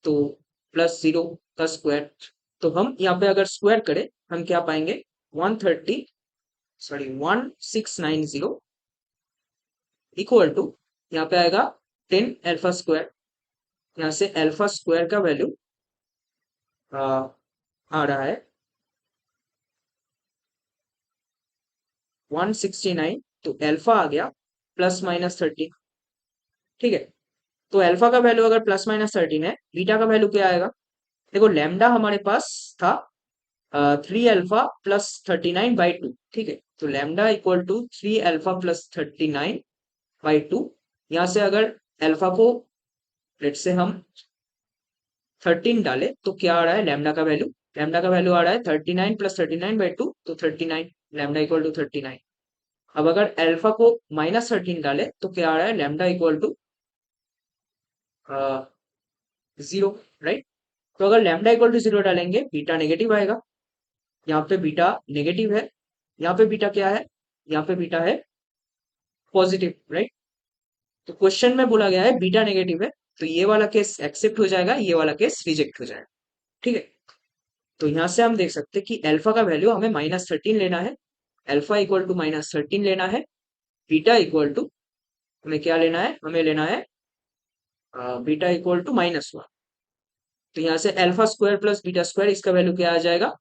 तो प्लस 0 का स्क्वायर। तो हम यहाँ पे अगर स्क्वायर करें हम क्या पाएंगे, 130 सॉरी 1690 इक्वल टू यहाँ पे आएगा 10 अल्फा स्क्वायर। यहाँ से अल्फा स्क्वायर का वैल्यू आ रहा है 169, तो अल्फा आ गया प्लस माइनस 13। ठीक है, तो अल्फा का वैल्यू अगर प्लस माइनस 13 है, बीटा का वैल्यू क्या आएगा? देखो लैम्डा हमारे पास था 3 अल्फा प्लस 39/2। ठीक है, तो lambda equal to 3 alpha plus 39/2। यहाँ से अगर अल्फा को लेट से हम 13 डाले तो क्या आ रहा है लैम्डा का वैल्यू? लैम्डा का वैल्यू आ रहा है 39 + 39/2, तो 39, लैम्डा इक्वल टू 39। अब अगर अल्फा को -13 डाले तो क्या आ रहा है लैम्डा इक्वल टू 0, राइट। तो अगर लैम्डा इक्वल टू 0 डालेंगे बीटा नेगेटिव आएगा। यहाँ पे बीटा नेगेटिव है, यहाँ पे बीटा क्या है? यहाँ पे बीटा है पॉजिटिव, राइट। तो क्वेश्चन में बोला गया है बीटा नेगेटिव है, तो ये वाला केस एक्सेप्ट हो जाएगा, ये वाला केस रिजेक्ट हो जाएगा। ठीक है, तो यहाँ से हम देख सकते हैं कि अल्फा का वैल्यू हमें -13 लेना है, अल्फा इक्वल टू -13 लेना है, बीटा इक्वल टू हमें क्या लेना है? हमें लेना है बीटा इक्वल टू -1। तो यहाँ से alpha square plus beta square, इसका वैल्यू क्या आ जाएगा?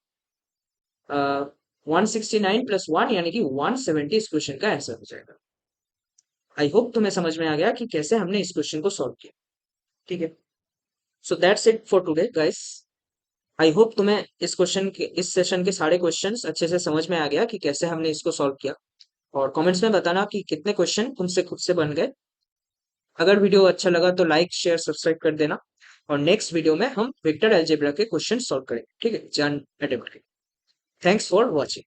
169 + 1 यानी कि 170 इस क्वेश्चन का आंसर हो जाएगा। आई होप तुम्हें समझ में आ गया कि कैसे हमने इस क्वेश्चन को सॉल्व किया। ठीक है, so that's it for today guys. I hope तुम्हें इस सेशन के सारे क्वेश्चंस अच्छे से समझ में आ गया कि कैसे हमने इसको सॉल्व किया। और कमेंट्स में बताना कि कितने क्वेश्चन तुमसे खुद से बन गए। अगर वीडियो अच्छा लगा तो लाइक शेयर सब्सक्राइब कर देना, और नेक्स्ट वीडियो में हम वेक्टर अलजेब्रा के क्वेश्चन सॉल्व करेंगे। ठीक है, जान अटेम्प्ट करें। Thanks for watching.